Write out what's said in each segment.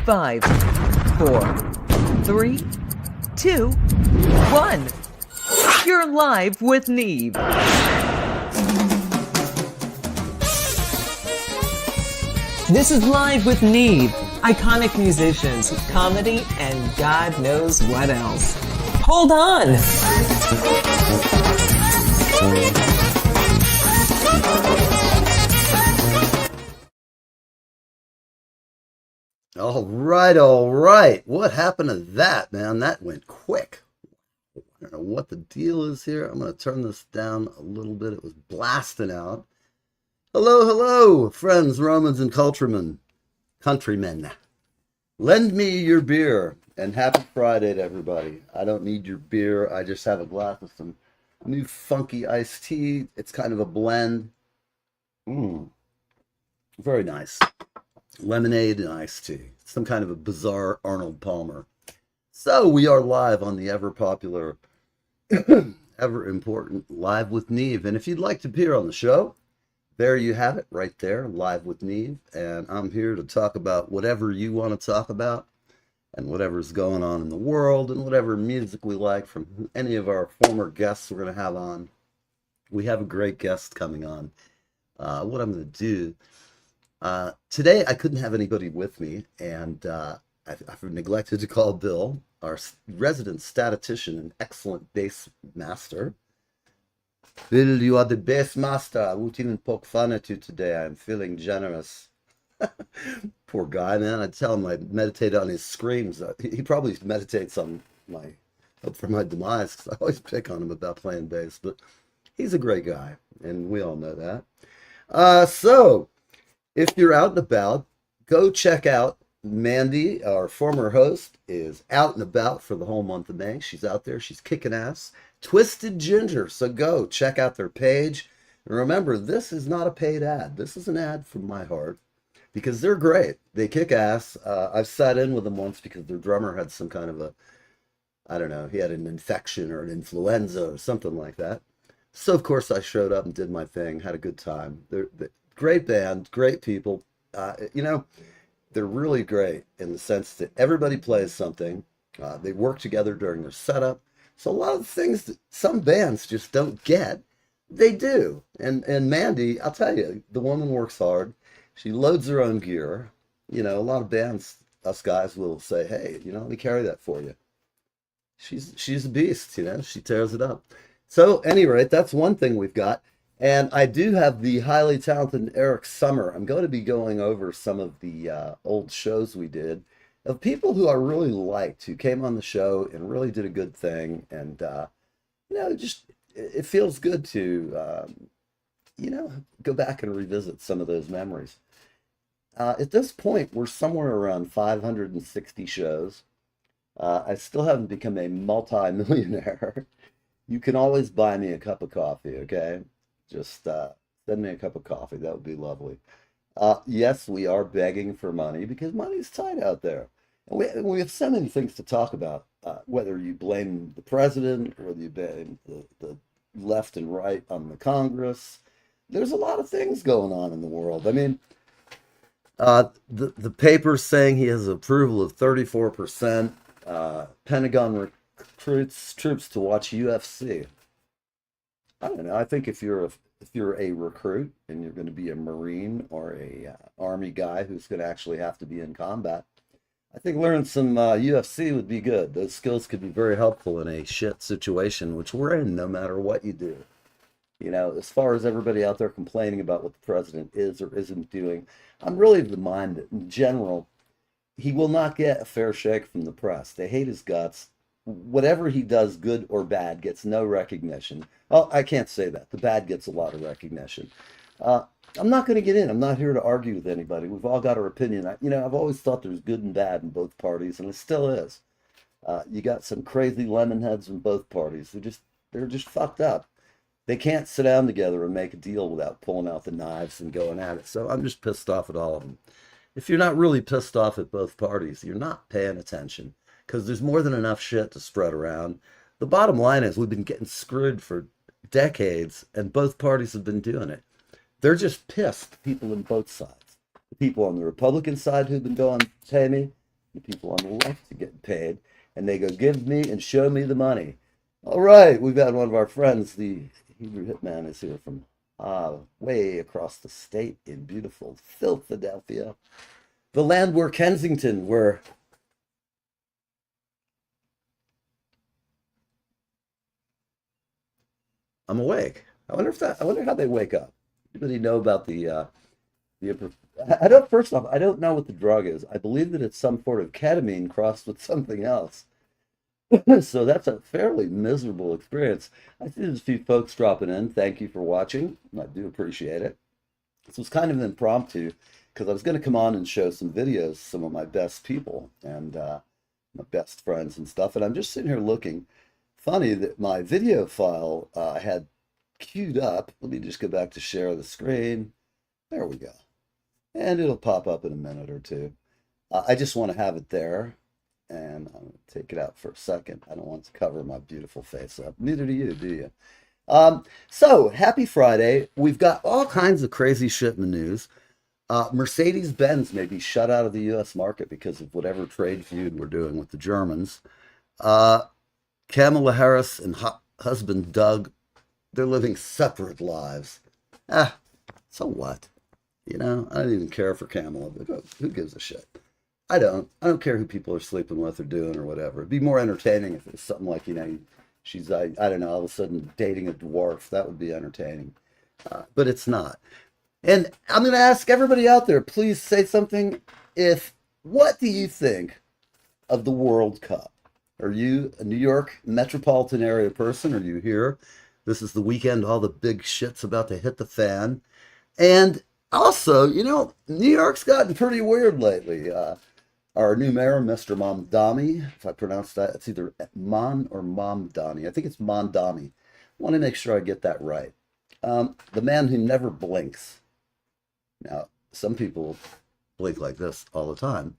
5, 4, 3, 2, 1. You're live with Neve. This is Live with Neve. Iconic musicians, comedy, and God knows what else. Hold on! All right, all right. What happened to that, man? That went quick. I don't know what the deal is here. I'm going to turn this down a little bit. It was blasting out. Hello, hello, friends, Romans, and countrymen. Lend me your beer, and happy Friday to everybody. I don't need your beer. I just have a glass of some new funky iced tea. It's kind of a blend. Very nice. Lemonade and iced tea. Some kind of a bizarre Arnold Palmer. So we are live on the ever popular, ever important Live with Neve. And if you'd like to appear on the show, there you have it right there, Live with Neve. And I'm here to talk about whatever you want to talk about and whatever's going on in the world and whatever music we like from any of our former guests we're going to have on. We have a great guest coming on. What I'm going to do today, I couldn't have anybody with me, and I've neglected to call Bill, our resident statistician and excellent bass master. Bill, you are the bass master. I won't even poke fun at you today. I'm feeling generous. Poor guy, man. I tell him I meditate on his screams. He probably meditates on my hope for my demise, because I always pick on him about playing bass, but he's a great guy, and we all know that. So if you're out and about, go check out Mandy, our former host, is out and about for the whole month of May. She's out there. She's kicking ass. Twisted Ginger. So go check out their page. And remember, this is not a paid ad. This is an ad from my heart because they're great. They kick ass. I've sat in with them once because their drummer had some kind of I don't know, he had an infection or an influenza or something like that. So, of course, I showed up and did my thing, had a good time. They're great band, great people. They're really great in the sense that everybody plays something. They work together during their setup. So a lot of things that some bands just don't get, they do. And Mandy, I'll tell you, the woman works hard. She loads her own gear. You know, a lot of bands, us guys will say, hey, let me carry that for you. She's a beast, she tears it up. So, at any rate, that's one thing we've got. And I do have the highly talented Eric Summer. I'm going to be going over some of the old shows we did of people who I really liked, who came on the show and really did a good thing. And, just it feels good to, go back and revisit some of those memories. At this point, we're somewhere around 560 shows. I still haven't become a multi-millionaire. You can always buy me a cup of coffee, okay? Just send me a cup of coffee. That would be lovely. Yes, we are begging for money because money's tight out there. And we have so many things to talk about, whether you blame the president or you blame the left and right on the Congress. There's a lot of things going on in the world. I mean, the paper's saying he has approval of 34%. Pentagon recruits troops to watch UFC. I don't know. I think if you're a recruit and you're going to be a Marine or a Army guy who's going to actually have to be in combat, I think learning some UFC would be good. Those skills could be very helpful in a shit situation, which we're in no matter what you do. As far as everybody out there complaining about what the president is or isn't doing, I'm really of the mind that in general, he will not get a fair shake from the press. They hate his guts. Whatever he does, good or bad, gets no recognition. Oh, I can't say that. The bad gets a lot of recognition. I'm not going to get in. I'm not here to argue with anybody. We've all got our opinion. I've always thought there's good and bad in both parties, and it still is. You got some crazy lemon heads in both parties. They're just fucked up. They can't sit down together and make a deal without pulling out the knives and going at it. So I'm just pissed off at all of them. If you're not really pissed off at both parties, you're not paying attention, because there's more than enough shit to spread around. The bottom line is we've been getting screwed for decades, and both parties have been doing it. They're just pissed, people on both sides. The people on the Republican side who've been going, pay me, The people on the left are getting paid, and they go, give me and show me the money. All right, we've got one of our friends, the Hebrew Hitman, is here from way across the state in beautiful Philadelphia, the land where Kensington, where I'm awake. I wonder how they wake up. Anybody know about the I don't, first off, I don't know what the drug is. I believe that it's some sort of ketamine crossed with something else. So that's a fairly miserable experience. I see there's a few folks dropping in. Thank you for watching. I do appreciate it. This was kind of impromptu because I was going to come on and show some videos, some of my best people and my best friends and stuff. And I'm just sitting here looking. Funny that my video file I had queued up. Let me just go back to share the screen. There we go. And it'll pop up in a minute or two. I just want to have it there. And I'm going to take it out for a second. I don't want to cover my beautiful face up. Neither do you, do you? So, happy Friday. We've got all kinds of crazy shit in the news. Mercedes-Benz may be shut out of the U.S. market because of whatever trade feud we're doing with the Germans. Kamala Harris and husband Doug, they're living separate lives. So what? You know, I don't even care for Kamala, but who gives a shit? I don't care who people are sleeping with or doing or whatever. It'd be more entertaining if it was something like, you know, she's, I don't know, all of a sudden dating a dwarf. That would be entertaining. But it's not. And I'm going to ask everybody out there, please say something. What do you think of the World Cup? Are you a New York metropolitan area person? Are you here? This is the weekend. All the big shit's about to hit the fan. And also, you know, New York's gotten pretty weird lately. Our new mayor, Mr. Mamdani, if I pronounce that, it's either Mon or Mamdani. I think it's Mamdani. I want to make sure I get that right. The man who never blinks. Now, some people blink like this all the time.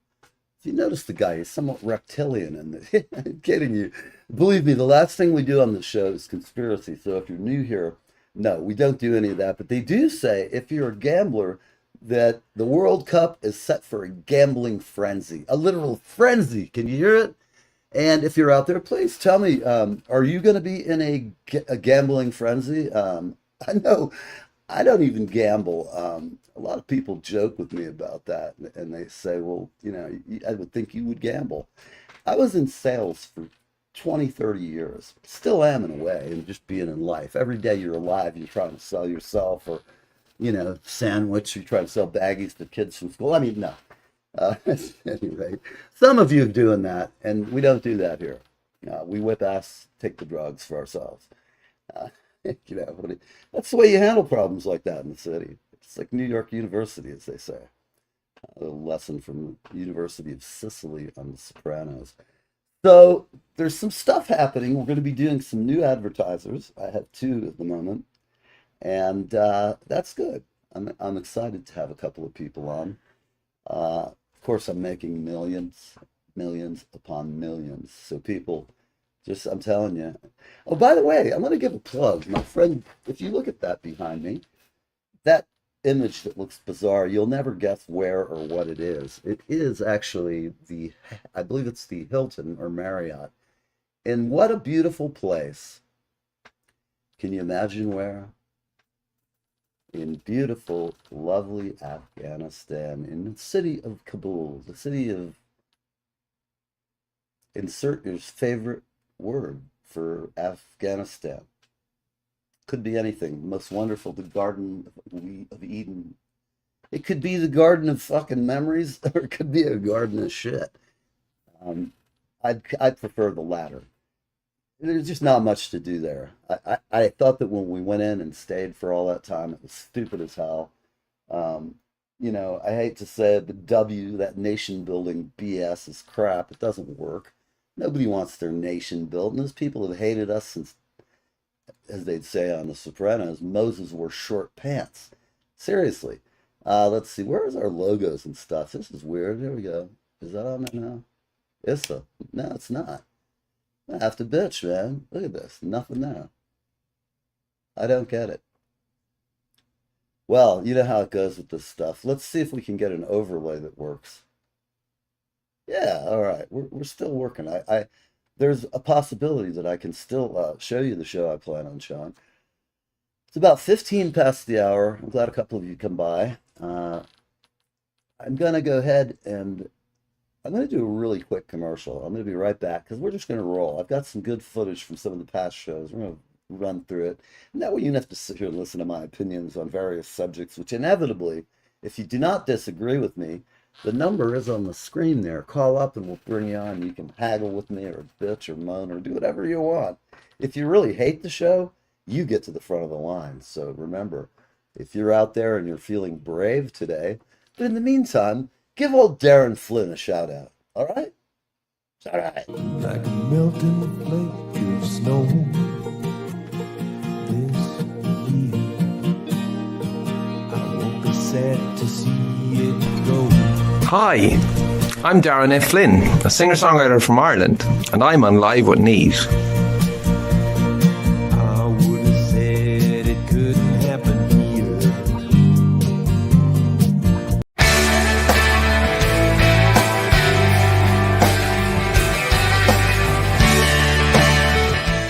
If you notice the guy, he's somewhat reptilian. And I'm kidding you. Believe me, the last thing we do on the show is conspiracy. So if you're new here, no, we don't do any of that. But they do say if you're a gambler, that the World Cup is set for a gambling frenzy, a literal frenzy. Can you hear it? And if you're out there, please tell me, are you going to be in a gambling frenzy? I know I don't even gamble. A lot of people joke with me about that, and they say, well, you know, I would think you would gamble. I was in sales for 20, 30 years. Still am in a way, and just being in life. Every day you're alive, you're trying to sell yourself or, you know, sandwich, you try to sell baggies to kids from school. I mean, no. Anyway, some of you are doing that, and we don't do that here. We whip ass, take the drugs for ourselves. You know, that's the way you handle problems like that in the city. It's like New York University, as they say. A little lesson from the University of Sicily on The Sopranos. So there's some stuff happening. We're going to be doing some new advertisers. I have 2 at the moment. And that's good. I'm excited to have a couple of people on. Of course, I'm making millions upon millions. So people, I'm telling you. Oh, by the way, I'm going to give a plug. My friend, if you look at that behind me, that image that looks bizarre, you'll never guess where or what it is. It is actually I believe it's the Hilton or Marriott. And what a beautiful place. Can you imagine where? In beautiful, lovely Afghanistan, in the city of Kabul, the city of, insert your favorite word for Afghanistan. Could be anything. The most wonderful, the Garden of Eden. It could be the Garden of fucking Memories, or it could be a garden of shit. I'd prefer the latter. There's just not much to do there. I thought that when we went in and stayed for all that time, it was stupid as hell. You know, I hate to say it, but that nation building BS is crap. It doesn't work. Nobody wants their nation built. And those people have hated us since, as they'd say on The Sopranos, Moses wore short pants. Seriously. Let's see. Where's our logos and stuff? This is weird. There we go. Is that on there now? No, it's not. I have to bitch, man. Look at this. Nothing there. I don't get it. Well, you know how it goes with this stuff. Let's see if we can get an overlay that works. Yeah, all right. We're still working. There's a possibility that I can still show you the show I plan on showing. It's about 15 past the hour. I'm glad a couple of you come by. I'm gonna go ahead and I'm gonna do a really quick commercial. I'm gonna be right back because we're just gonna roll. I've got some good footage from some of the past shows. We're gonna run through it. And that way you don't have to sit here and listen to my opinions on various subjects, which inevitably, if you do not disagree with me, the number is on the screen there. Call up and we'll bring you on. You can haggle with me or bitch or moan or do whatever you want. If you really hate the show, you get to the front of the line. So remember, if you're out there and you're feeling brave today, but in the meantime, give old Darren Flynn a shout out. All right? All right. Like a melting flake of snow this year. I won't be sad to see it go. Hi, I'm Darren F. Flynn, a singer-songwriter from Ireland, and I'm on Live with Neve. I would have said it couldn't happen here.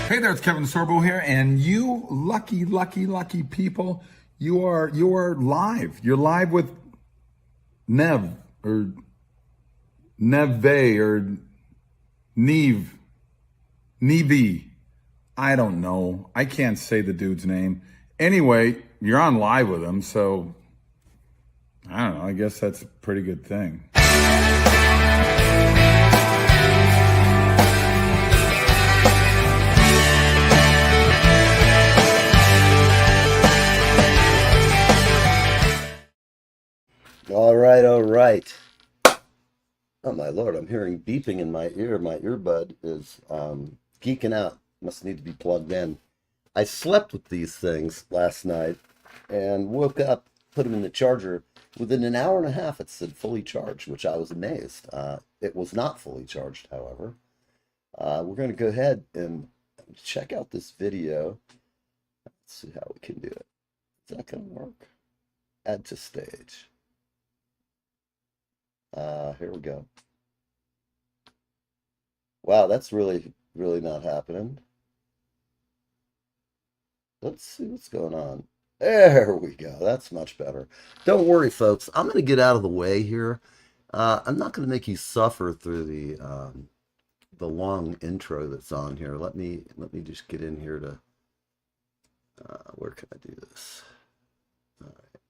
Hey there, it's Kevin Sorbo here, and you lucky people, you are live. You're live with Neve or Neve or Neve. I don't know. I can't say the dude's name. Anyway, you're on live with him, so I don't know. I guess that's a pretty good thing. All right, all right. Oh my Lord, I'm hearing beeping in my ear. My earbud is geeking out. Must need to be plugged in. I slept with these things last night and woke up, put them in the charger. Within an hour and a half, it said fully charged, which I was amazed. It was not fully charged, however. We're going to go ahead and check out this video. Let's see how we can do it. Is that going to work? Add to stage. Here we go. Wow, that's really not happening. Let's see what's going on. There we go. That's much better. Don't worry, folks. I'm going to get out of the way here. I'm not going to make you suffer through the long intro that's on here. Let me just get in here to where can I do this? All right.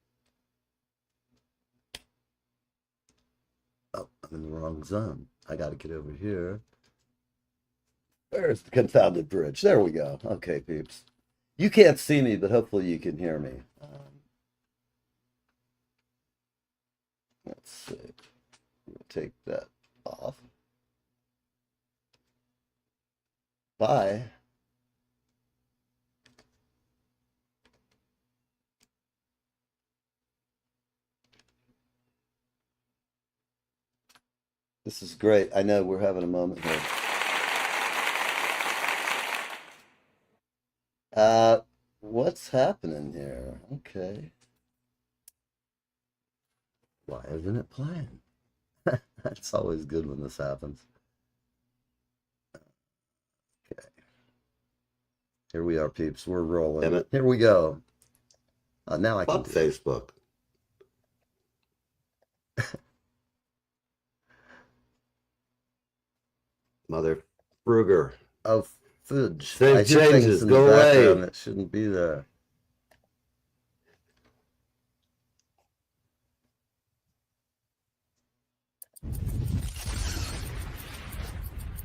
Oh, I'm in the wrong zone. I got to get over here. Where's the confounded bridge? There we go. Okay, peeps. You can't see me, but hopefully you can hear me. Let's see. We'll take that off. Bye. This is great. I know we're having a moment here. What's happening here? Okay. Why isn't it playing? That's always good when this happens. Okay. Here we are, peeps. We're rolling. Here we go. Now I can Facebook. Mother Fruger. Oh, fudge. I hear things in the background that shouldn't be there.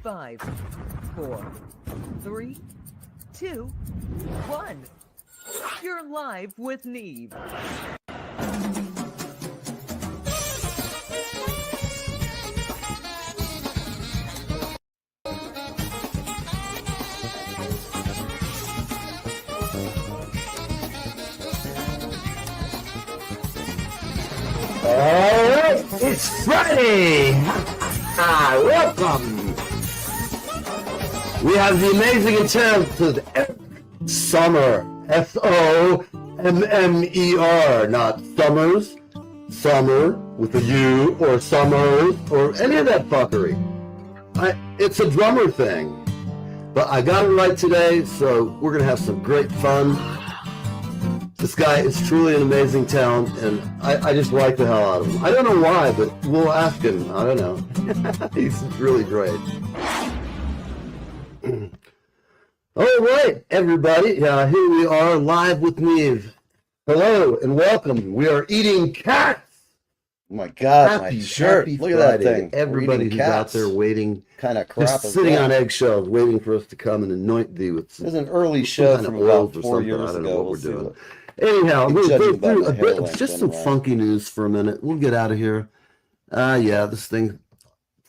Five, 4, 3, 2, 1. You're live with Neve. Alright, it's Friday! Welcome! We have the amazing and talented Summer, S-O-M-M-E-R, not Summers. Summer with a U or Summers or any of that fuckery. It's a drummer thing. But I got it right today, so we're going to have some great fun. This guy is truly an amazing talent, and I just like the hell out of him. I don't know why, but we'll ask him. I don't know. He's really great. All right, everybody. Here we are live with Neve. Hello and welcome. We are eating cats. Oh my God, my shirt. Happy Look at Friday. that thing. Everybody who's out there waiting, kind of crap. just sitting on eggshells, waiting for us to come and anoint thee with some. There's an early show kind from of about oils or 4 something. years I don't know ago. what We'll we're see doing. what- Anyhow, Keep we'll judging go by through my a hair bit, length just some anyway. funky news for a minute. We'll get out of here. Yeah, this thing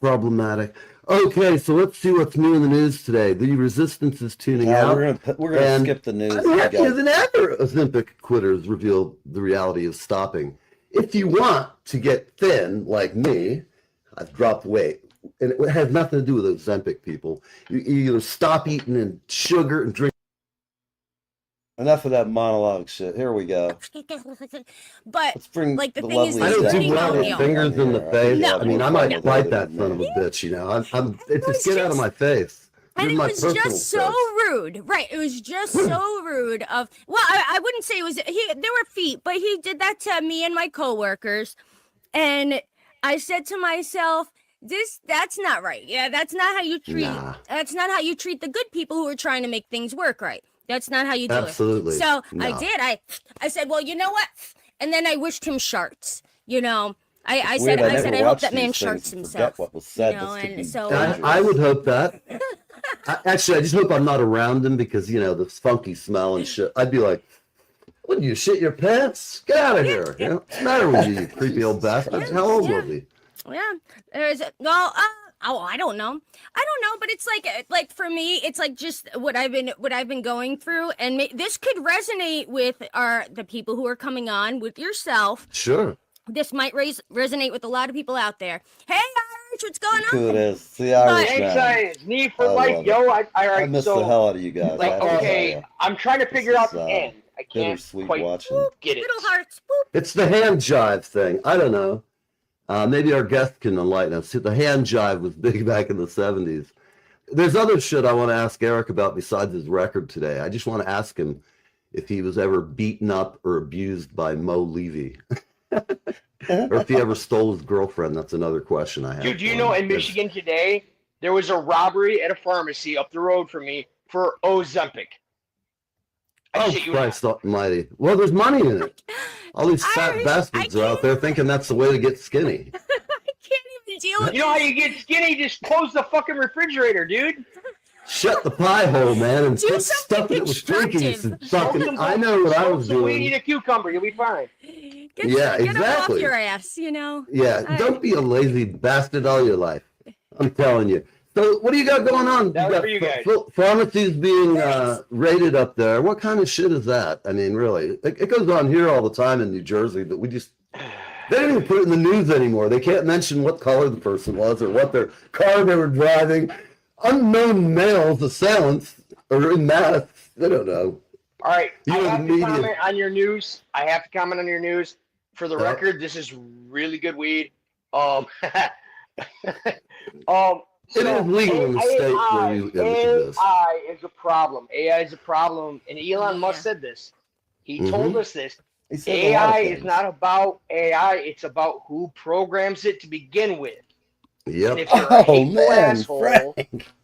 problematic. Okay, so let's see what's new in the news today. The resistance is tuning No, out. we're gonna and skip the news. happier than ever, Ozempic quitters reveal the reality of stopping. If you want to get thin like me, I've dropped weight. And it has nothing to do with Ozempic, people. You either stop eating and sugar and drink. Enough of that monologue shit. Here we go. But Let's bring like the the thing is, lovely I don't this do is well with downhill. fingers in the face. No. I mean, I might No. bite that son of a bitch, you know. Just get out of my face. And You're it my was personal just so space. rude, right? It was just so rude. I wouldn't say it was. There were feet, but he did that to me and my coworkers, and I said to myself, that's not right. Yeah, that's not how you treat. Nah. That's not how you treat the good people who are trying to make things work right. That's not how you do Absolutely. it. So No. I did. I said, well, you know what? And then I wished him sharts. You know, I said, Weird, I said, I never hope watch that man these things sharts and himself. forget what was said. You know, This could and be so dangerous. I would hope that. Actually, I just hope I'm not around him because, you know, the funky smell and shit. I'd be like, what, you shit your pants? Get out of here. You know, what's the matter with you, you creepy old bastard? How old was he? Yeah, there's I don't know, but it's like for me, it's like just what I've been going through, and this could resonate with the people who are coming on with yourself. Sure. This might resonate with a lot of people out there. Hey, Irish, what's going on? Who it is? The Irish But- man. Thanks, Neve for I life, love yo. it. I miss the hell out of you guys. Like, I have to tell okay, ya. I'm trying to figure out the This is, end. I can't Bittersweet quite watching. get it. Little hearts. Boop. It's the hand jive thing. I don't know. Maybe our guest can enlighten us. The hand jive was big back in the 70s. There's other shit I want to ask Eric about besides his record today. I just want to ask him if he was ever beaten up or abused by Mo Levy. Or if he ever stole his girlfriend. That's another question I have. Dude, do you for know him. in Michigan today, there was a robbery at a pharmacy up the road from me for Ozempic. I Oh, shit you not. Christ almighty. Well, there's money in it. All these fat Irish, bastards I are out there thinking that's the way to get skinny. I can't even deal with You know how you get skinny? Just close the fucking refrigerator, dude. Shut the pie hole, man, and Do put something stuff in it with drinkies and Smoke fucking. some- I know what I smoke was some weed, eat doing. a cucumber. You'll be fine. Get, Yeah, get 'em off exactly. your ass, you know. Yeah, I- don't be a lazy bastard all your life. I'm telling you. So, what do you got going on? That was got for you guys. Pharmacies being raided up there. What kind of shit is that? I mean, really, it goes on here all the time in New Jersey, but we just. They don't even put it in the news anymore. They can't mention what color the person was or what their car they were driving. Unknown males, assailants, are in masks. They don't know. All right, You I know, have the to media- comment on your news. I have to comment on your news. For the Yeah. record, this is really good weed. It is legal in the state where you do this. AI is a problem. AI is a problem, and Elon Musk Yeah. said this. He Mhm. told us this. He said a lot of AI is things. not about AI. It's about who programs it to begin with. And Yep. if you're a Oh, hateful man, asshole Frank.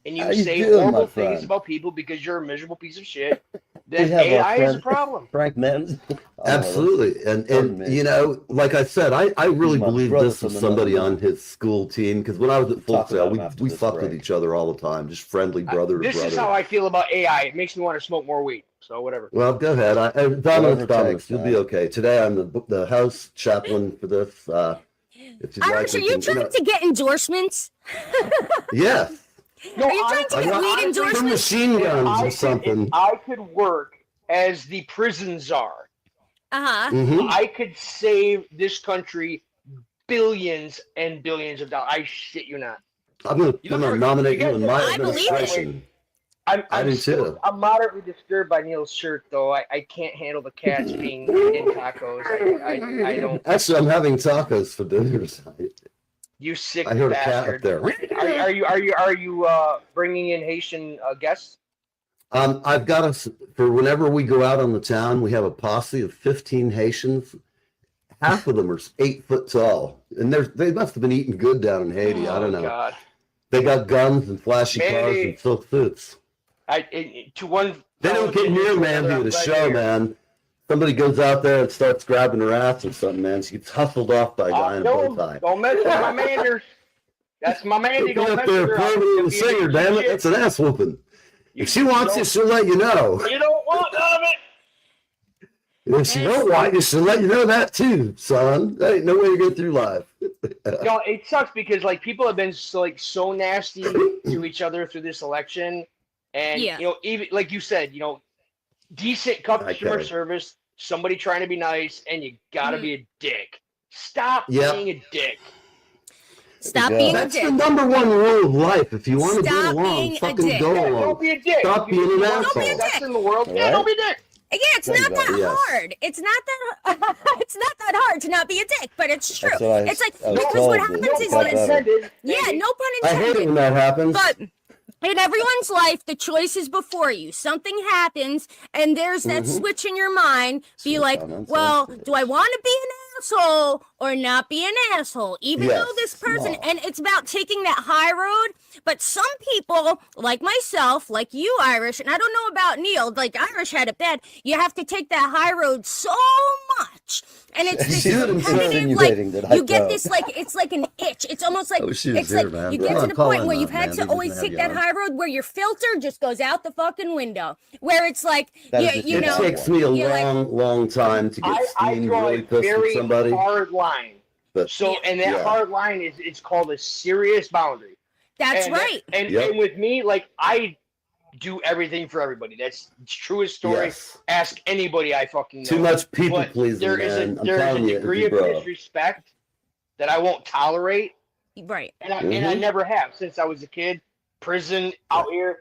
and you How you say doing, horrible my things friend? about people because you're a miserable piece of shit, We then have our AI is a friend- problem. Frank Menz. Absolutely. And Pardon me. you know, like I said, I really My believe brother this was from somebody another on his school team because when I was at Full Talk Sail, about him after we this fucked with break. each other all the time, just friendly brother to This brother. is how I feel about AI. It makes me want to smoke more weed. So whatever. Well, go ahead. Whatever Dominus, it Dominus, takes, you'll man. be okay. Today I'm the house chaplain for this. If you'd Irish, are we you can, trying to get endorsements? Yes. No, Are you trying to I get got- weed Some endorsements? machine guns or if something. I could work as the prison czar, Uh-huh. Mhm. I could save this country billions and billions of dollars. I shit you not. I'm gonna You look for- nominate you you guys in my look- I believe it. administration. I do too. I'm moderately disturbed by Neil's shirt, though. I can't handle the cats being in tacos. I don't. Actually, I'm having tacos for dinner tonight. You sick I heard bastard. a cat up there. Are you bringing in Haitian guests? I've got us for whenever we go out on the town. We have a posse of 15 Haitians. Half of them are 8 foot tall, and they must have been eating good down in Haiti. I don't know. God. They got guns and flashy cars and silk suits. They don't get near Mandy at a show, man. Somebody goes out there and starts grabbing her ass or something, man. She gets hustled off by a guy in a bow tie. Don't mess with my Manders. That's my Mandy. Don't mess with her. Permanently the singer, damn it. That's an ass whooping. If she wants you, she'll let you know. You don't want none of it. If she don't want you, she'll let you know that too, son. That ain't no way to get through life. No, it sucks because like people have been so nasty to each other through this election, and you know, even like you said, you know, decent customer service, somebody trying to be nice, and you gotta be a dick. Stop being a dick. Stop being That's a dick. the number one rule of life. If you want to get along, fucking go along. Don't be a dick. Stop being an Don't asshole. be a dick. In the world. Yeah, don't be a dick. Yeah, it's not that hard. It's not that it's not that hard to not be a dick, but it's true. It's like because what happens is no pun intended. I hate it when that happens. But in everyone's life, the choice is before you. Something happens, and there's that switch in your mind. Be like, well, do I want to be an asshole or not be an asshole? Even though this person, and it's about taking that high road. But some people, like myself, like you, Irish, and I don't know about Neil, like Irish had it bad. You have to take that high road so much. And it's this competitive, like, you get this, like, it's like an itch. It's almost like, it's like, you get to the point where you've had to always take that high road where your filter just goes out the fucking window. Where it's like, you know. It takes me a long time to get steamed really pissed at somebody. Hard line. And that hard line it's called a serious boundary. That's right. And with me, like, I do everything for everybody. That's the truest story. Yes. Ask anybody I fucking know. Too much people pleasing, man. There is a degree of disrespect that I won't tolerate. Right. And I never have since I was a kid. Prison out here.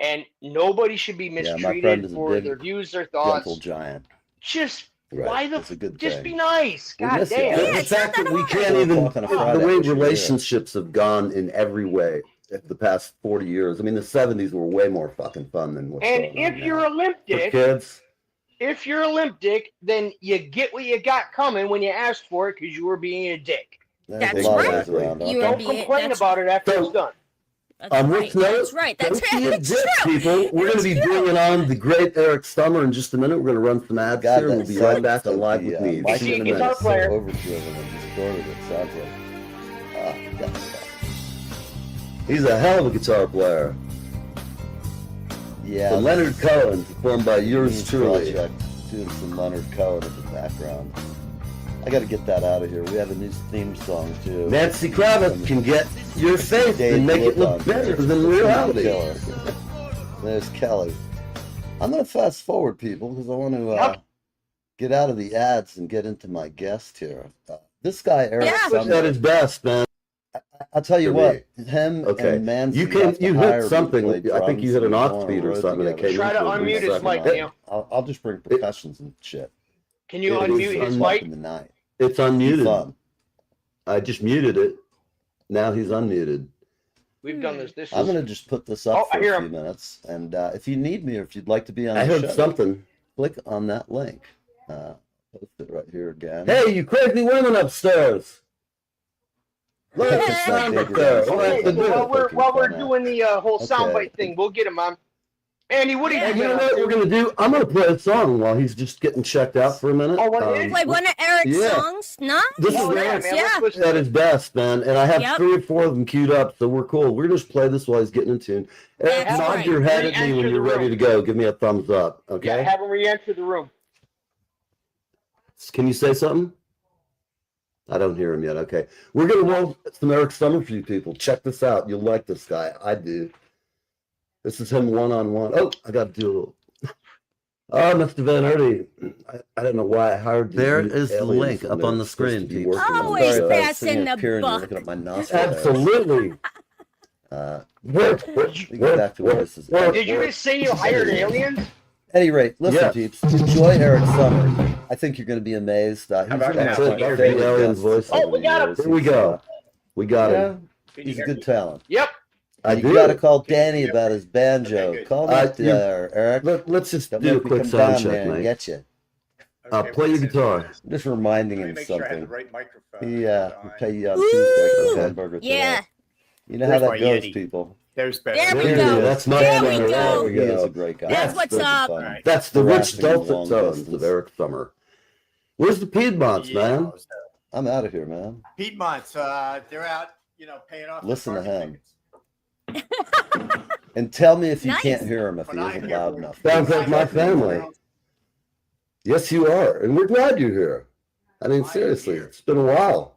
And nobody should be mistreated for their views, their thoughts. Gentle giant. Just That's a good just thing. Be nice. God damn. The fact that we can't even the way relationships have gone in every way the past 40 years. I mean, the 70s were way more fucking fun than what's going on if now. you're a limp dick, kids, if you're a limp dick, then you get what you got coming when you asked for it because you were being a dick. That's right. Don't complain about it after it's done. That's right. That's true. People, we're going to be bringing on the great Eric Stummer in just a minute. We're going to run some ads here. We'll be right back on Live with Neve. Is he a guitar player? Overdriven and distorted, it sounds like. He's a hell of a guitar player. Yeah. The Leonard Cohen, performed by yours truly. Doing some Leonard Cohen in the background. I got to get that out of here. We have a new theme song too. Nancy Kravitz can get your face and make it look better than reality. There's Kelly. I'm going to fast forward, people, because I want to get out of the ads and get into my guest here. This guy, Eric Sumner, at his best, man. I'll tell you what, him and Manzi. You hit something. I think you hit an off speed or something. That came Try to unmute his mic, Neil. I'll just bring percussions and shit. Can you unmute his mic? It's unmuted. I just muted it. Now he's unmuted. We've done this. I'm going to just put this up for a few minutes. And if you need me or if you'd like to be on the show, I heard something. Click on that link. Post it right here again. Hey, you crazy women upstairs. Look at the sound up there. While we're doing the whole soundbite thing, we'll get him on. Andy, what do you know what we're going to do? I'm going to play a song while he's just getting checked out for a minute. Play one of Eric's songs? No? This is Eric's at his best, man. And I have 3 or 4 of them queued up, so we're cool. We're just play this while he's getting in tune. Eric, nod your head at me when you're ready to go. Give me a thumbs up, okay? Yeah, have him re-enter the room. Can you say something? I don't hear him yet. Okay. We're going to roll some Eric Summer for you people. Check this out. You'll like this guy. I do. This is him one-on-one. Oh, I got to do a little. Oh, Mr. Van Erdy. I don't know why I hired you. There is the link up on the screen, people. Always passing the buck. Looking at my nostrils. Absolutely. We go back to where this is. Did you just say you hired aliens? At any rate, listen, Yes. peeps. Enjoy Eric Summer. I think you're going to be amazed. He's one of my That was the favorite alien's guests voice. over Oh, we the got him. years. Here we go. We got Yeah, him. he's a good talent. Yep. You got to call Danny about his banjo. Call him up there, Eric. Let's just Don't do a make me quick come sound down check, there and mate. get you. Play your guitar. I'm just reminding him Make sure I had the something. right microphone. He will pay you on Woo! Tuesday for a hamburger today. Yeah. You know how Where's that my goes, Yeti? people. There's better. There we There he go. is. That's not There we better. go. There we He is go. a great guy. That's what's up. Fun. Right. That's the rich Harassing dulcet long tones distance. of Eric Summer. Where's the Piedmonts, man? I'm out of here, man. Piedmonts, they're out, paying off. Listen to their him. tickets. And tell me if you Nice. can't hear him if he But I'm isn't here loud for- enough. Sounds like my family. Yes, you are. And we're glad you're here. I mean, I am seriously, here. it's been a while.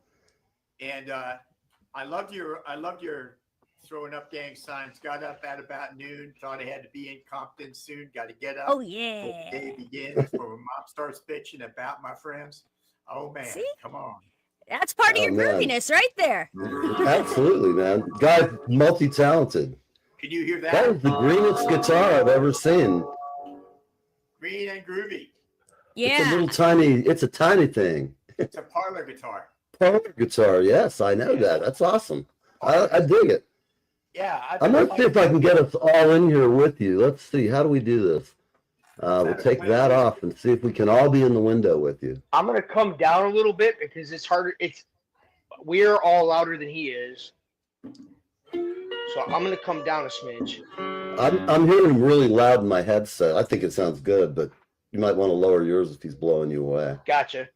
And I loved your throwing up gang signs. Got up at about noon. Thought I had to be in Compton soon. Got to get up. Oh, before yeah. the day begins. Before my mom starts bitching about my friends. Oh man, See? come on. That's part of Oh, your man. grooviness right there. Absolutely, man. Guy, multi-talented. Can you hear That that? is the greenest guitar I've ever seen. Green and groovy. It's a Yeah. little tiny, it's a tiny thing. It's a parlor guitar. Power guitar, yes, I know that. That's awesome. I dig it. Yeah, I'm gonna see if I can get us all in here with you. Let's see, how do we do this? We'll take that off and see if we can all be in the window with you. I'm gonna come down a little bit because it's harder. We're all louder than he is, so I'm gonna come down a smidge. I'm hearing him really loud in my headset. I think it sounds good, but you might want to lower yours if he's blowing you away. Gotcha.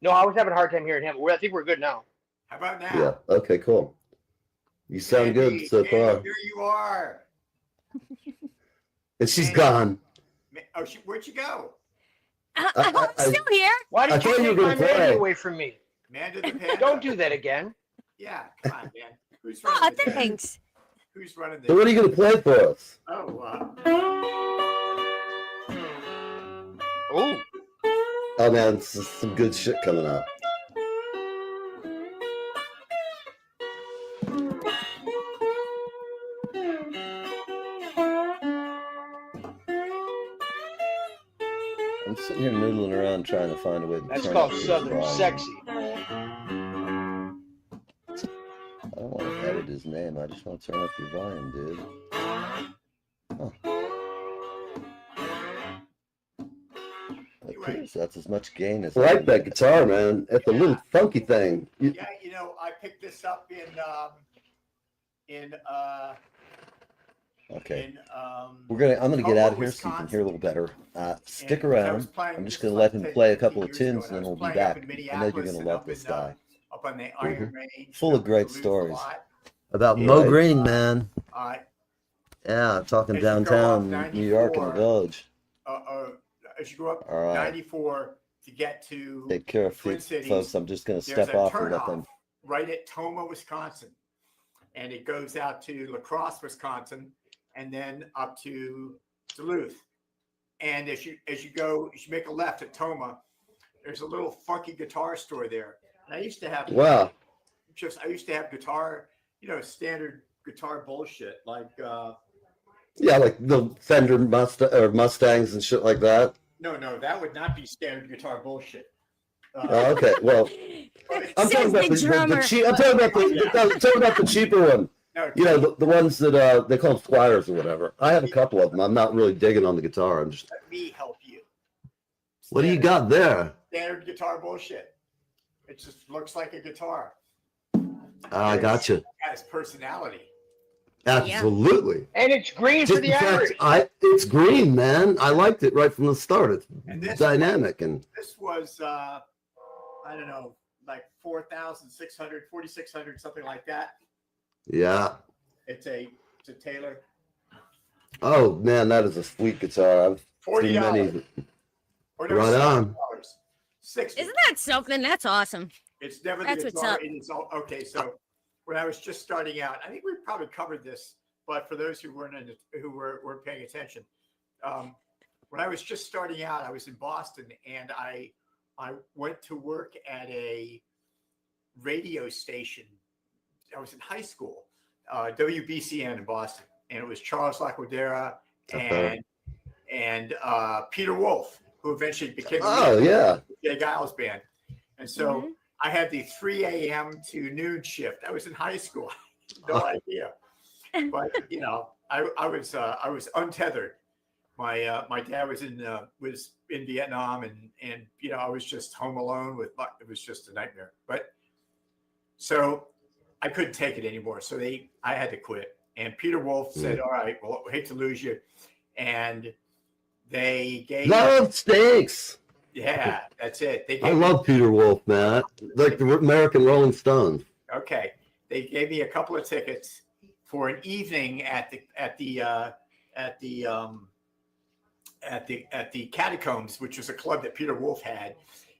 No, I was having a hard time hearing him. I think we're good now. How about now? Yeah. Okay. Cool. You sound good so far. Here you are. And she's gone. Oh, where'd you go? I'm still here. Why I did you thought you take were my gonna man play. away from me? Amanda the Panda. Don't do that again. Yeah, come on, man. Who's running Oh, the band? thanks. Who's running So what are the you gonna play for us? Oh, Oh man, this is some good shit coming up. I'm sitting here noodling around trying to find a way to that's turn called up this Southern volume. Sexy. I don't want to edit his name. I just want to turn up your volume, dude. Huh. It appears that's as much gain as I like that guitar, man. It's a little funky thing. Yeah, I picked this up in Okay. I'm gonna get out of here so you can hear a little better. Stick around. I'm just gonna let him play a couple of tunes and then we'll be back. I know you're gonna love this guy. up on the Iron Range. Full of great Duluth a stories. lot. About Yeah. Mo Green, man. Uh, Yeah, talking As you go downtown up New York in the 94, Village. as you go up All right. 94 to get to Take care of Twin Cities, folks. I'm just gonna there's step a off and let them. turnoff right at Toma, Wisconsin, and it goes out to La Crosse, Wisconsin, and then up to Duluth. And as you make a left at Toma, there's a little funky guitar store there. And I used to have Wow. I used to have guitar, standard guitar bullshit like Yeah, like the Fender Mustangs and shit like that. no, that would not be standard guitar bullshit. Oh, okay. Well, I'm talking about the cheap. I'm talking about the cheaper one. No, The ones that they call them Squires or whatever. I have a couple of them. I'm not really digging on the guitar. I'm just. let me help you. What do you got there? Standard guitar bullshit. It just looks like a guitar. I got you. It has personality. Absolutely. And it's green for the In fact, Irish. it's green, man. I liked it right from the start. It's And this dynamic and This was I don't know, like 4,600, 4,600, something like that. yeah. It's a Taylor. Oh man, that is a sweet guitar. I've seen $40. many. Or no, Right on. $60. 60. Isn't that something? That's awesome. It's never the That's what's guitar. up. It is all okay. So when I was just starting out, I think we probably covered this, but for those who weren't paying attention, when I was just starting out, I was in Boston and I went to work at a radio station. I was in high school WBCN in Boston, and it was Charles Laquadera and Peter Wolf, who eventually became Jay Giles band. And so I had the 3 a.m. to noon shift. I was in high school, no idea, but you know, I was untethered. My dad was in Vietnam, and you know, I was just home alone with it was just a nightmare. But so I couldn't take it anymore. So I had to quit. And Peter Wolf said, "All right, well, I hate to lose you," and they gave Love stinks. Yeah, that's it. I love Peter Wolf, man. Like the American Rolling Stones. Okay, they gave me a couple of tickets for an evening at the Catacombs, which was a club that Peter Wolf had,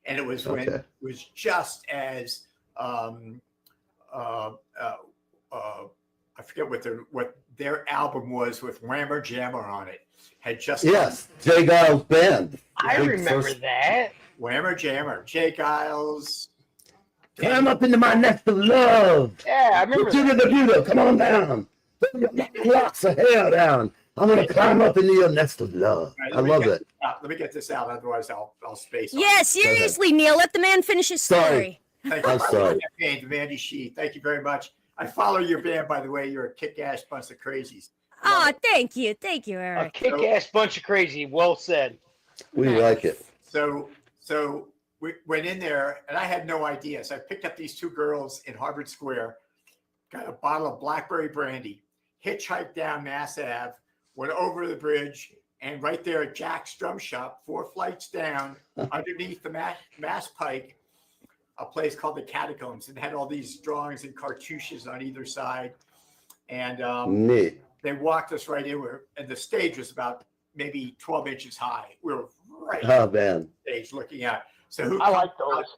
and it was when it was just as I forget what their album was with Whammer Jammer on it. Had just Jay Giles band. I remember that. Whammer Jammer, Jay Giles. Climb up into my nest of love. Yeah, I remember. The Buddha, come on down. Put your locks of hair down. I'm gonna climb up into your nest of love. Right, I love it. Let me get this out, otherwise I'll space. Yeah, seriously, Neil, let the man finish his story. Thank I'm sorry. Mandy Shee, thank you very much. I follow your band, by the way. You're a kick-ass bunch of crazies. Oh, thank you, Eric. A kick-ass bunch of crazy. Well said. We like it. So we went in there, and I had no idea. So I picked up these two girls in Harvard Square, got a bottle of blackberry brandy, hitchhiked down Mass Ave, went over the bridge, and right there at Jack's Drum Shop, 4 flights down, underneath the Mass Pike, a place called the Catacombs, and had all these drawings and cartouches on either side. And neat. They walked us right in, and the stage was about maybe 12 inches high. We were right on the stage looking out. So who I like those.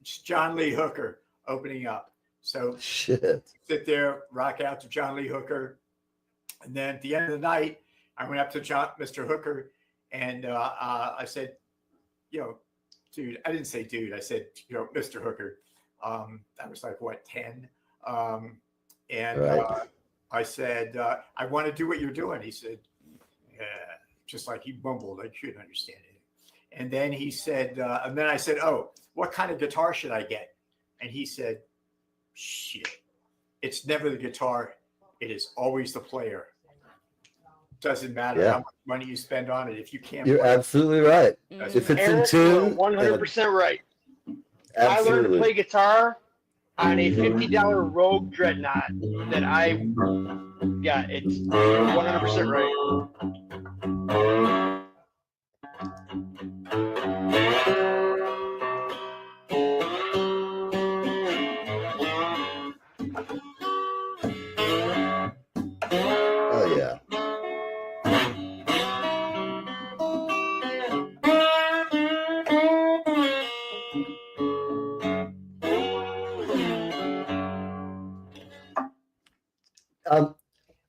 It's John Lee Hooker opening up. So shit. Sit there, rock out to John Lee Hooker. And then at the end of the night, I went up to Mr. Hooker, and I said, you know, dude, I didn't say dude. I said, you know, Mr. Hooker. That was like, what, 10? I said, I want to do what you're doing. He said, yeah, just like he mumbled, I couldn't understand it. And then he said, and then I said, oh, what kind of guitar should I get? And he said, shit, it's never the guitar. It is always the player. Doesn't matter how much money you spend on it. If you can't, you're absolutely right. If it's in tune, 100% right. Absolutely. I learned to play guitar on a $50 Rogue Dreadnought that I got. It's 100% right. Oh yeah.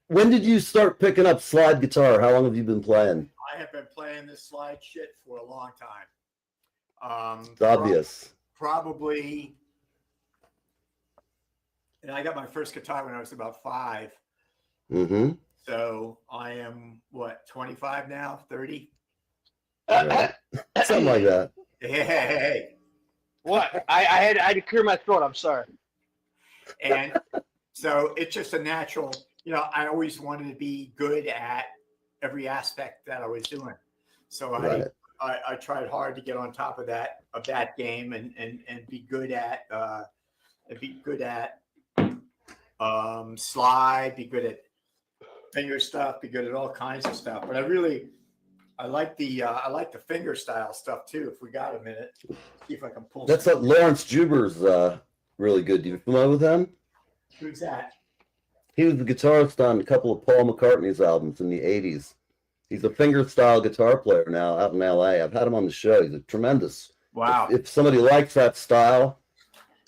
When did you start picking up slide guitar? How long have you been playing? I have been playing this slide shit for a long time. It's obvious. Probably, and I got my first guitar when I was about 5. Mm-hmm. So I am, what, 25 now, 30? Right. Something like that. Hey. What? I had to clear my throat. I'm sorry. And so it's just a natural, you know, I always wanted to be good at every aspect that I was doing. So I tried hard to get on top of that game and be good at slide, be good at finger stuff, be good at all kinds of stuff. But I like the finger style stuff too. If we got a minute, see if I can pull. That's what Lawrence Juber's really good. Do you familiar with him? Who's that? He was the guitarist on a couple of Paul McCartney's albums in the 80s. He's a finger-style guitar player now out in LA. I've had him on the show. He's a tremendous. Wow. If somebody likes that style,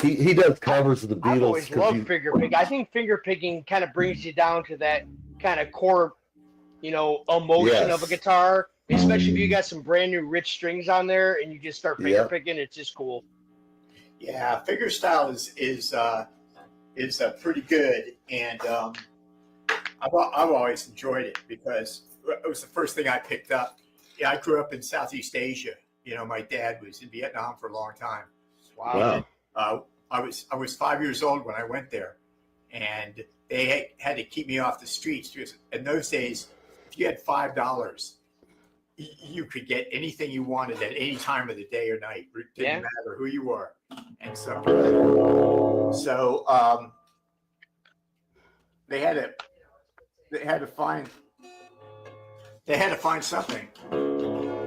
he does covers of the Beatles. I've always loved finger picking. I think finger picking kind of brings you down to that kind of core, you know, emotion of a guitar. Especially if you got some brand new rich strings on there and you just start finger picking. It's just cool. Yeah, finger style is pretty good, and I've always enjoyed it because it was the first thing I picked up. Yeah, I grew up in Southeast Asia. You know, my dad was in Vietnam for a long time. Wow. And, I was 5 years old when I went there, and they had to keep me off the streets because in those days, if you had $5, you could get anything you wanted at any time of the day or night. It didn't matter who you were. And so they had to find something.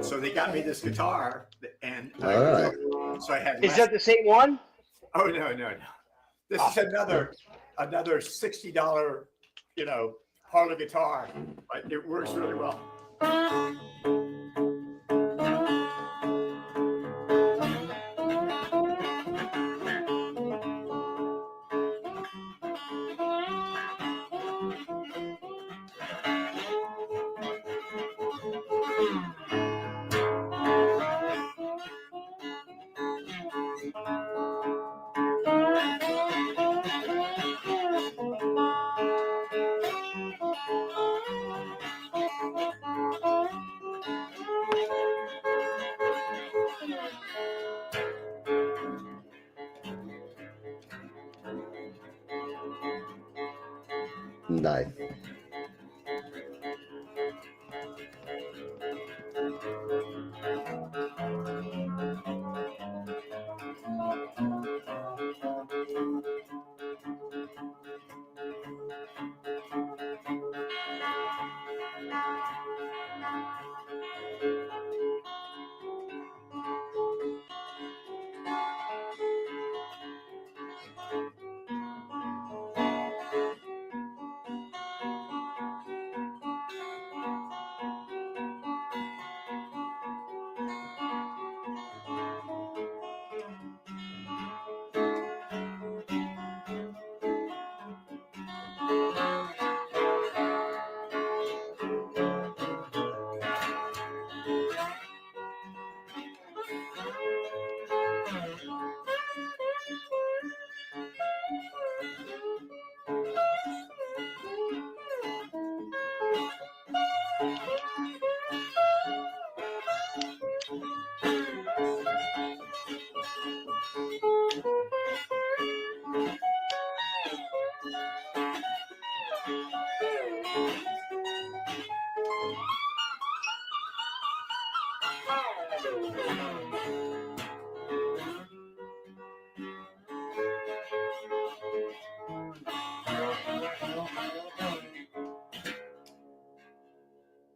So they got me this guitar, and so I had. Is that the same one? Oh no. This is another $60, parlor guitar, but it works really well. Nice.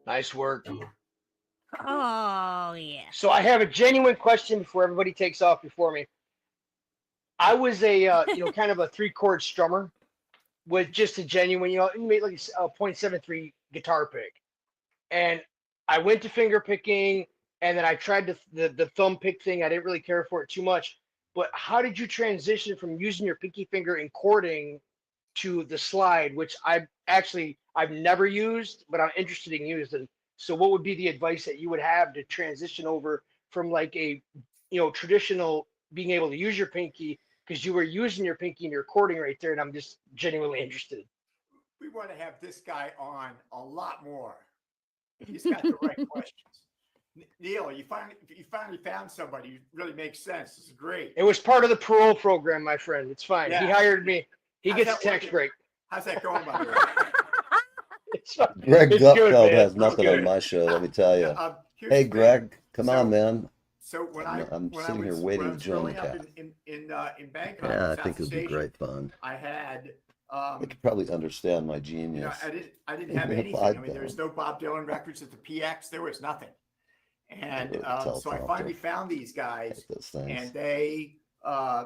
Nice work. Oh yeah. So I have a genuine question before everybody takes off before me. I was a kind of a 3-chord strummer with just a genuine, you made like a .73 guitar pick, and I went to finger picking, and then I tried the thumb pick thing. I didn't really care for it too much. But how did you transition from using your pinky finger in chording to the slide, which I've never used, but I'm interested in using? So what would be the advice that you would have to transition over from like a traditional being able to use your pinky, because you were using your pinky in your chording right there, and I'm just genuinely interested. We want to have this guy on a lot more. He's got the right questions. Neil, you finally found somebody who really makes sense. This is great. It was part of the parole program, my friend. It's fine. Yeah. He hired me. He gets a tax break. How's that going, by the way? Greg Gutfeld has nothing on my show, let me tell you. Hey, Greg, come on, man. So I'm sitting here waiting to join the cast. In Bangkok, yeah, I think it'll be great fun. I had. I could probably understand my genius. I didn't have anything. I mean, there was no Bob Dylan records at the PX. There was nothing. And so I finally found these guys, and they, a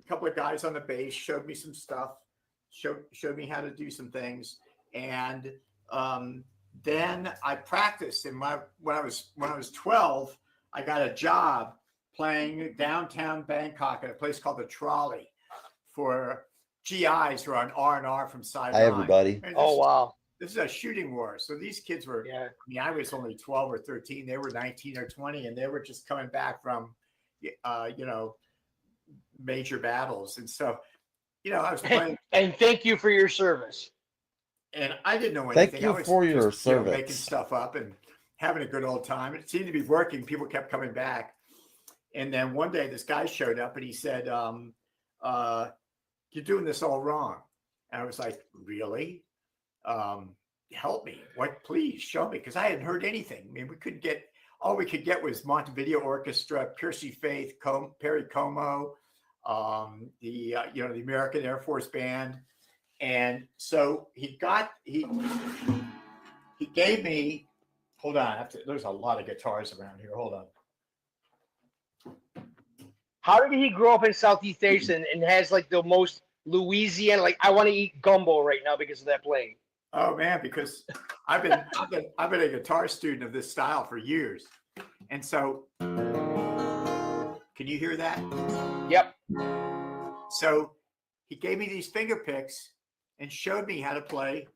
couple of guys on the bass showed me some stuff, showed me how to do some things, and then I practiced. And when I was 12, I got a job playing downtown Bangkok at a place called the Trolley for GIs who are on R&R from Saigon. Hi, everybody. Oh, wow. This is a shooting war. So these kids were, I mean, I was only 12 or 13. They were 19 or 20, and they were just coming back from, major battles. And so, I was playing. And thank you for your service. and I didn't know Thank anything. you I was for your just, making service. stuff up and having a good old time. It seemed to be working. People kept coming back. And then one day this guy showed up and he said, you're doing this all wrong. And I was like, really? Help me. What? Please show me. Because I hadn't heard anything. I mean, all we could get was Montevideo Orchestra, Piercy Faith, Perry Como, the American Air Force Band. And so he gave me, hold on, there's a lot of guitars around here. Hold on. How did he grow up in Southeast Asia and has like the most Louisiana, like I want to eat gumbo right now because of that playing? Oh man, because I've been a guitar student of this style for years. And so can you hear that? Yep. So he gave me these finger picks and showed me how to play.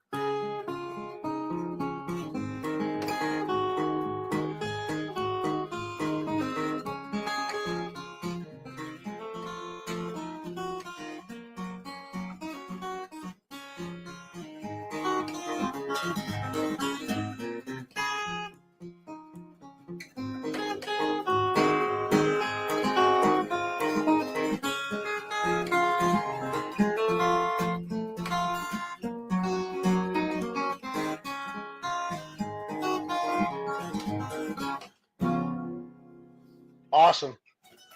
Awesome.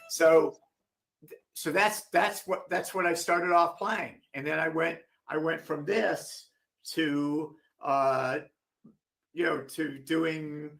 So that's what I started off playing, and then I went from this to to doing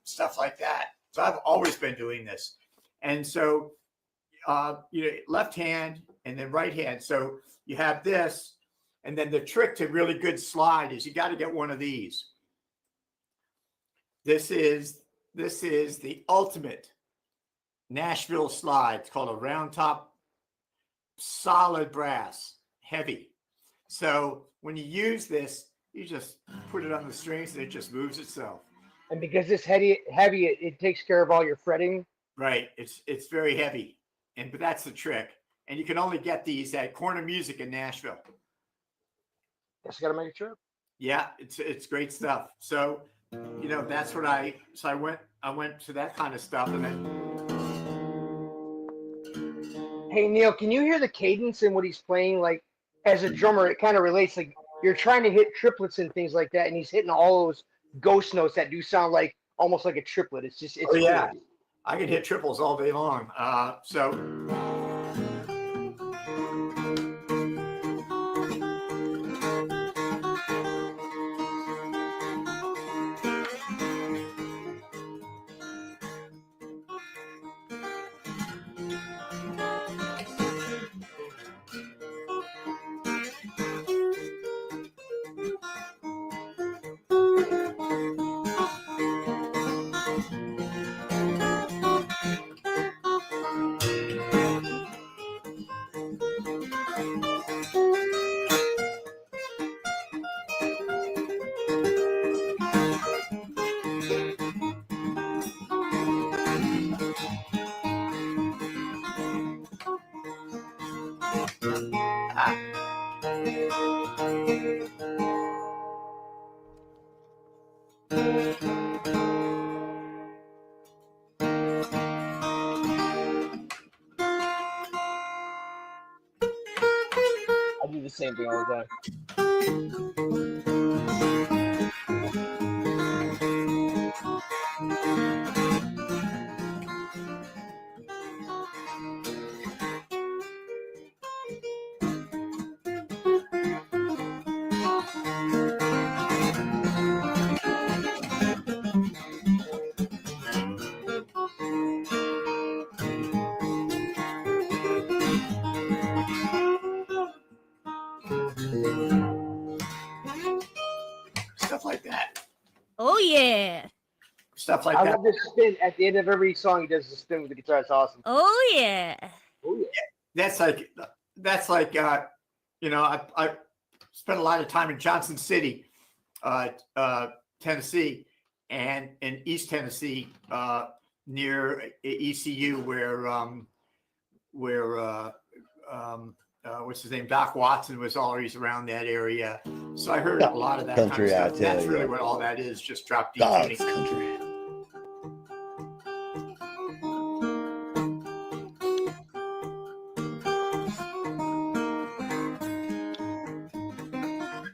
stuff like that. So I've always been doing this. And so, left hand and then right hand. So you have this, and then the trick to really good slide is you got to get one of these. This is the ultimate Nashville slide. It's called a round top, solid brass, heavy. So when you use this, you just put it on the strings and it just moves itself. And because it's heavy, it takes care of all your fretting. Right. It's very heavy. But that's the trick. And you can only get these at Corner Music in Nashville. Just got to make a trip. Yeah, it's great stuff. So, that's what I went to that kind of stuff. And then, hey Neil, can you hear the cadence in what he's playing? Like as a drummer, it kind of relates. Like you're trying to hit triplets and things like that, and he's hitting all those ghost notes that do sound like almost like a triplet. It's yeah, cool. I can hit triples all day long. I do the same thing all the time. stuff like I that. love this spin at the end of every song. He does the spin with the guitar. It's awesome. Oh yeah. Oh yeah. That's like you know, I spent a lot of time in Johnson City, Tennessee, and in East Tennessee, near ECU, where what's his name, Doc Watson was always around that area. So I heard a lot of that Country kind of out stuff. That's there, really yeah. what all that is, just drop D God's tuning. country.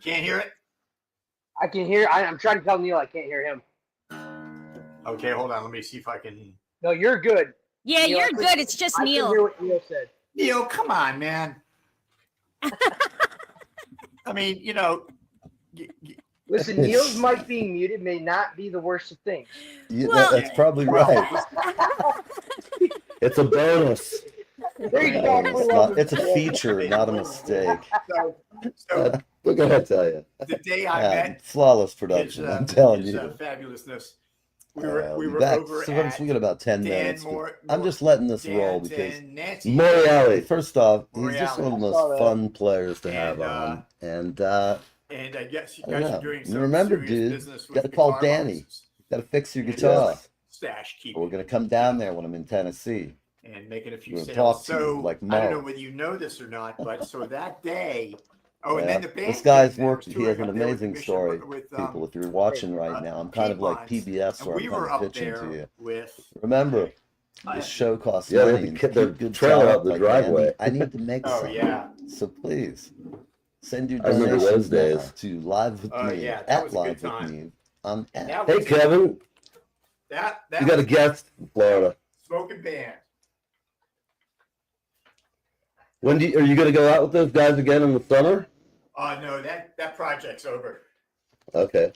Can't hear it? I can hear. I'm trying to tell Neil I can't hear him. Okay, hold on. Let me see if I can. No, you're good. Yeah, Neil, you're good. It's just I can Neil. hear what Neil said. Neil, come on, man. I mean, you know. Listen, Neil's mic being muted may not be the worst of things. Yeah, Well- that's probably right. It's a bonus. There you go. It's a feature, not a mistake. So What can I tell you? the day I Yeah, met flawless his, production, I'm telling his, you. fabulousness, we We'll were be back. over So at we got about 10 Dan minutes. but Moore, I'm just letting this roll Dan's because and Nancy. Moriarty. first off, he's just one of the I saw most that. fun players to have And, on. And And I guess you I don't guys know. are doing You some remember, serious dude, business with gotta call guitar Danny. boxes gotta fix your and guitar. stash Or keeping we're gonna come down there when I'm in Tennessee. and making a few We're sales. gonna talk to you So like I don't know Mo. whether you know this or not, but so that day. Oh, and Yeah. then the band. This guy's came, worked. was He has touring an up there with amazing Mission story, with, people. If you're watching right now, I'm kind of like PBS, and where we I'm were kind of up pitching there to you. with. Remember, this show costs Yeah, they money. had and to to get their keep good trailer talent out the like driveway. Andy, I need to make Oh some. yeah. So please send your I remember donations those now days. to Live with Me Yeah, that at was a good Live with time. Me on And at. that Hey, was Kevin. that You got a was guest in Florida. smoking band. When are you going to go out with those guys again in the summer? Oh no, that project's over. Okay.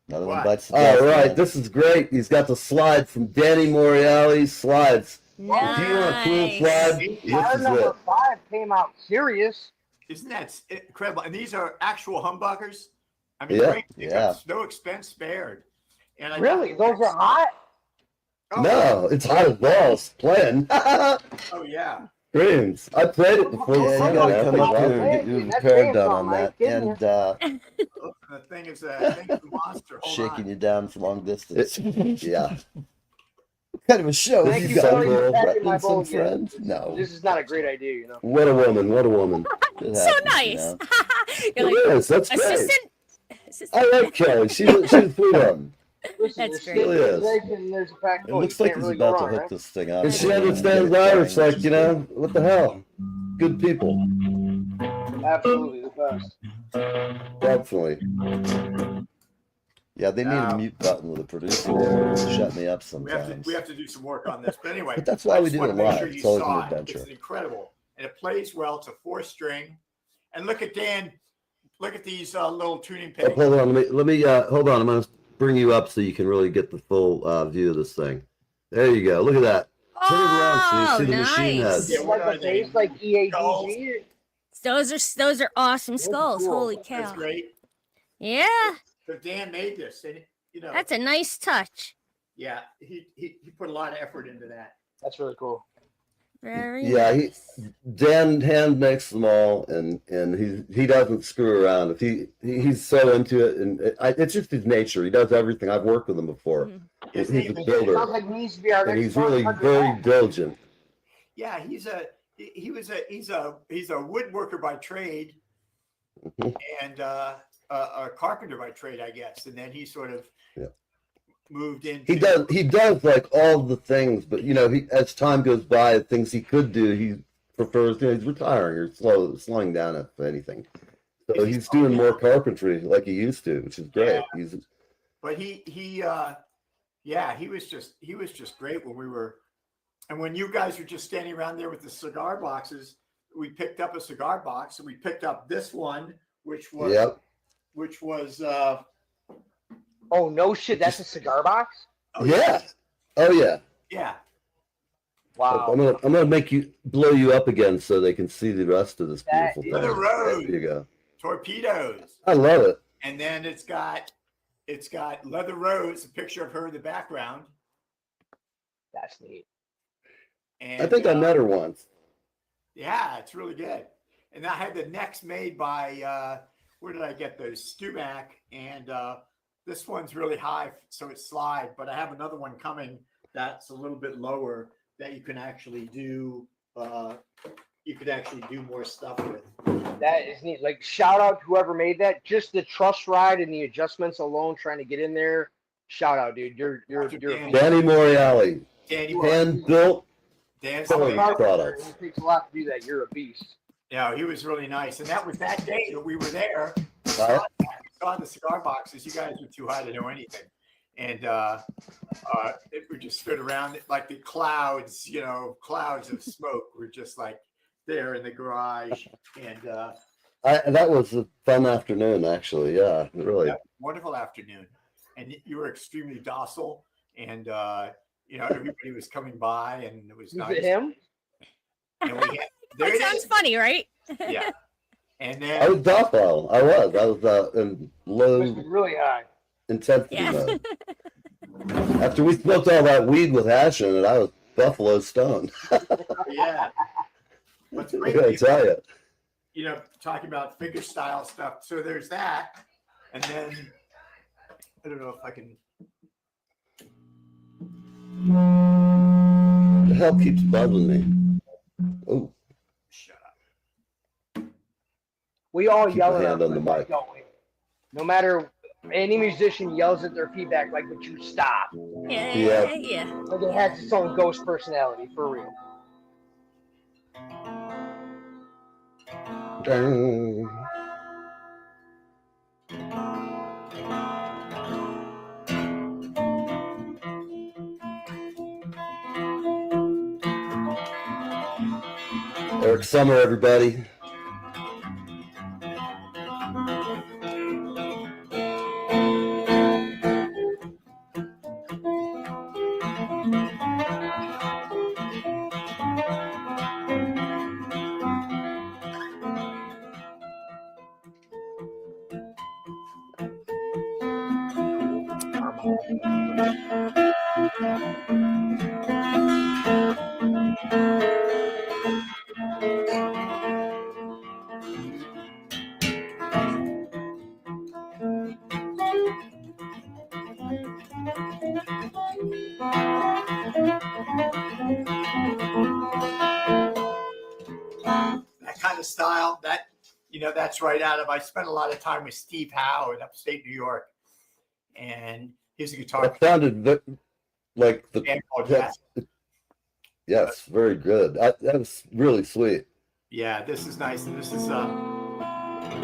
Another one What? bites the All dust, right. man. This is great. He's got the slide from Danny Moriarty's slides. Nice. Do you want a cool slide? Our This is number it. 5 came out serious. Isn't that incredible? And these are actual humbuckers. I mean, Yeah. great, Yeah. no expense spared. And Really? Those are hot? Oh, No, it's hot as balls. Playing. Oh yeah. Dreams. I played it before. Yeah, you gotta come up here and Hey, get your that's repair dance done song, on Mike. that, Get in and The thing is a monster. Hold shaking on. you down from long distance. Yeah. What kind of a show? Thank is you, this? Sorry Corey, for packing my Threatening some bones in. friends? No. This is not a great idea, you know. What a woman. What a woman. It So happens, nice. you know. You're It like, is. That's great. assistant. I like Kelly. She's a sweet one. Listen, That's there's great. steak, Really is. there's eggs, and there's a pack of It gold. looks You like can't he's really go about to wrong, hook right? this thing up. And she understands Irish. Like, you know, what the hell? Good people. Absolutely, the best. Definitely. Yeah, they need a mute button with a producer there to shut me up We have sometimes. to do some work on this. But anyway, But that's why I we just do wanna it make live. sure It's you always an saw it. adventure. It's incredible, and it plays well. It's a 4-string, and look at Dan. Look at these little tuning Oh, pegs. hold on. Let me hold on. I'm going to bring you up so you can really get the full view of this thing. There you go. Look at that. Turn it around so you see the machine nice. heads. Yeah, what Like are a they? face, like EADG. Those are awesome skulls. cool. Holy That's cow. great. Yeah, So Dan made this, and you know, that's a nice touch. yeah, he put a lot of effort into that. That's really cool. Very Yeah, nice. Dan hand makes them all, and he doesn't screw around. If he's so into it, and it's just his nature. He does everything. I've worked with him before. Mhm. He's a Sounds builder, like he needs to be our and next he's really 100 very back. diligent. Yeah, he's a woodworker by trade, Mhm. and a carpenter by trade, I guess. And then he sort of Yeah. moved into. He does like all the things, but you know, as time goes by, things he could do, he prefers. You know, he's retiring or slowing down if anything. So he's doing more carpentry like he used to, which is great. Yeah. But he was just great when we were, and when you guys were just standing around there with the cigar boxes, we picked up a cigar box and we picked up this one, which was Yep. Oh, no shit. That's a cigar box? oh, Yeah. Oh yeah. yeah. Wow. I'm gonna make you blow you up again so they can see the rest of this That beautiful is- thing. For the road. There you go. Torpedoes, I love it. and then it's got it's got Leather Rose, a picture of her in the background. That's neat. And I think I met her once. yeah, it's really good. And I had the necks made by where did I get those? Stumac, and this one's really high, so it slides. But I have another one coming that's a little bit lower that you can actually do. You could actually do more stuff with. That is neat. Like, shout out to whoever made that. Just the truss ride and the adjustments alone, trying to get in there. Shout out, dude. You're Danny Moriali. Hand built. Dan's products. It takes a lot to do that. You're a beast. Yeah, he was really nice, and that was that day that we were there. Right. Saw the cigar boxes. You guys were too high to know anything, and we just stood around it like the clouds. You know, clouds of smoke were just like there in the garage, and that was a fun afternoon, actually. Yeah, really. yeah, wonderful afternoon, and you were extremely docile, and you know, everybody was coming by, and it was nice. Is it him? And we had, there That it sounds is. funny, right? Yeah, and then I was docile. I was in low This is really high. intensity Yeah. mode. After we smoked all that weed with hash in it, I was buffalo stoned. yeah. What's I great, gotta tell you. you know, talking about figure style stuff. So there's that, and then I don't know if I can. The hell keeps buzzing me. Oh, Shut up. We all keep yell my at hand our on the feedback, mic. don't we? No matter any musician yells at their feedback, like, "Would you stop?" Yeah. Like it has its own ghost personality, for real. Dang. Eric Summer, everybody. That kind of style, that, you know, that's right out of. I spent a lot of time with Steve Howe in upstate New York, and he's a guitar That sounded like the. band called Jazz. Yes, very good. That was really sweet. Yeah, this is nice, and this is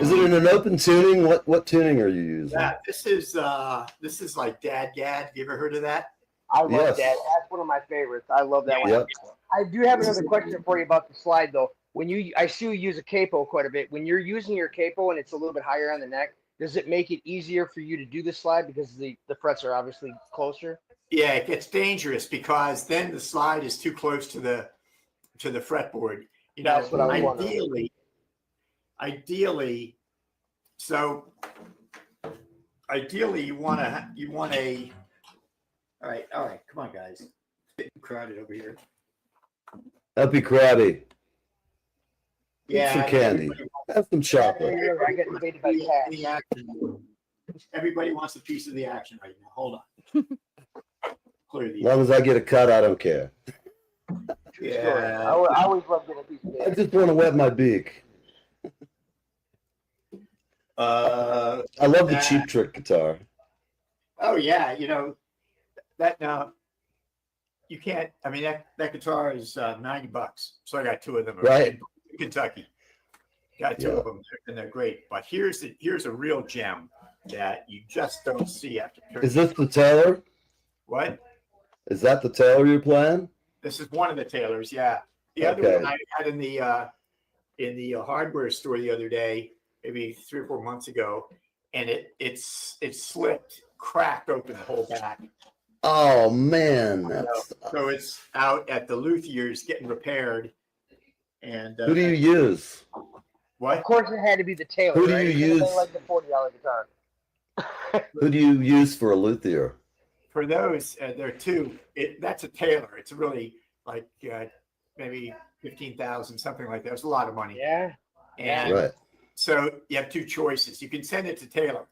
Is it in an open tuning? What tuning are you using? yeah, this is like Dad Gad. You ever heard of that? I love Yes. that. That's one of my favorites. I love that one. Yep. I do have another question for you about the slide, though. When I see you use a capo quite a bit. When you're using your capo and it's a little bit higher on the neck, does it make it easier for you to do the slide because the frets are obviously closer? Yeah, it gets dangerous because then the slide is too close to the fretboard. You know, That's what I was wondering. ideally, so ideally you want a. All right, come on, guys. It's getting crowded over here. Happy Krabby. Yeah, Some candy. everybody Have some chocolate. I get invaded by wants cats. the action. Everybody wants a piece of the action right now. Hold on. Clear As the. long as I get a cut, I don't care. True story. I always love getting a piece of I it. just want to wet my beak. Uh, I love the Cheap Trick guitar. oh yeah, you know that now. You can't. I mean, that guitar is $90, so I got two of them. Right. In Kentucky. Got two Yeah. of them, and they're great. But here's a real gem that you just don't see after. Is this the Taylor? What? Is that the Taylor you're playing? This is one of the Taylors. Yeah. The other Okay. one I had in the hardware store the other day, maybe 3 or 4 months ago, and it slipped, cracked open the whole back. Oh man, that's. So it's out at the Luthier's getting repaired. And Who do you use? what? Of course, it had to be the Taylor. Who do right? you It's nothing use? like the $40 guitar. Who do you use for a luthier? For those, there are two. That's a tailor. It's really like maybe 15,000, something like that. It's a lot of money. Yeah. And Right. so you have two choices. You can send it to Taylor,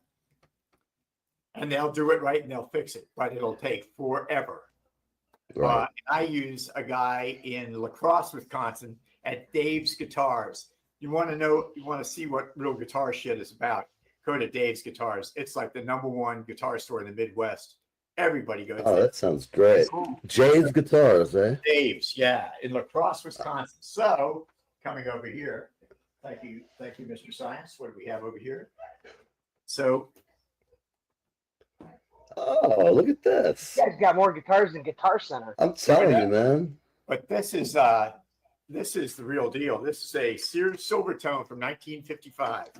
and they'll do it right and they'll fix it, but it'll take forever. Right. I use a guy in La Crosse, Wisconsin, at Dave's Guitars. You want to see what real guitar shit is about? Go to Dave's Guitars. It's like the #1 guitar store in the Midwest. Everybody goes Oh, there. that sounds great. Cool. Jay's Guitars, eh? Dave's, yeah, in La Crosse, Wisconsin. So coming over here, thank you, Mr. Science. What do we have over here? So, Oh, look at this. You guys got more guitars than Guitar Center. I'm telling you, man. but this is the real deal. This is a Sears Silvertone from 1955.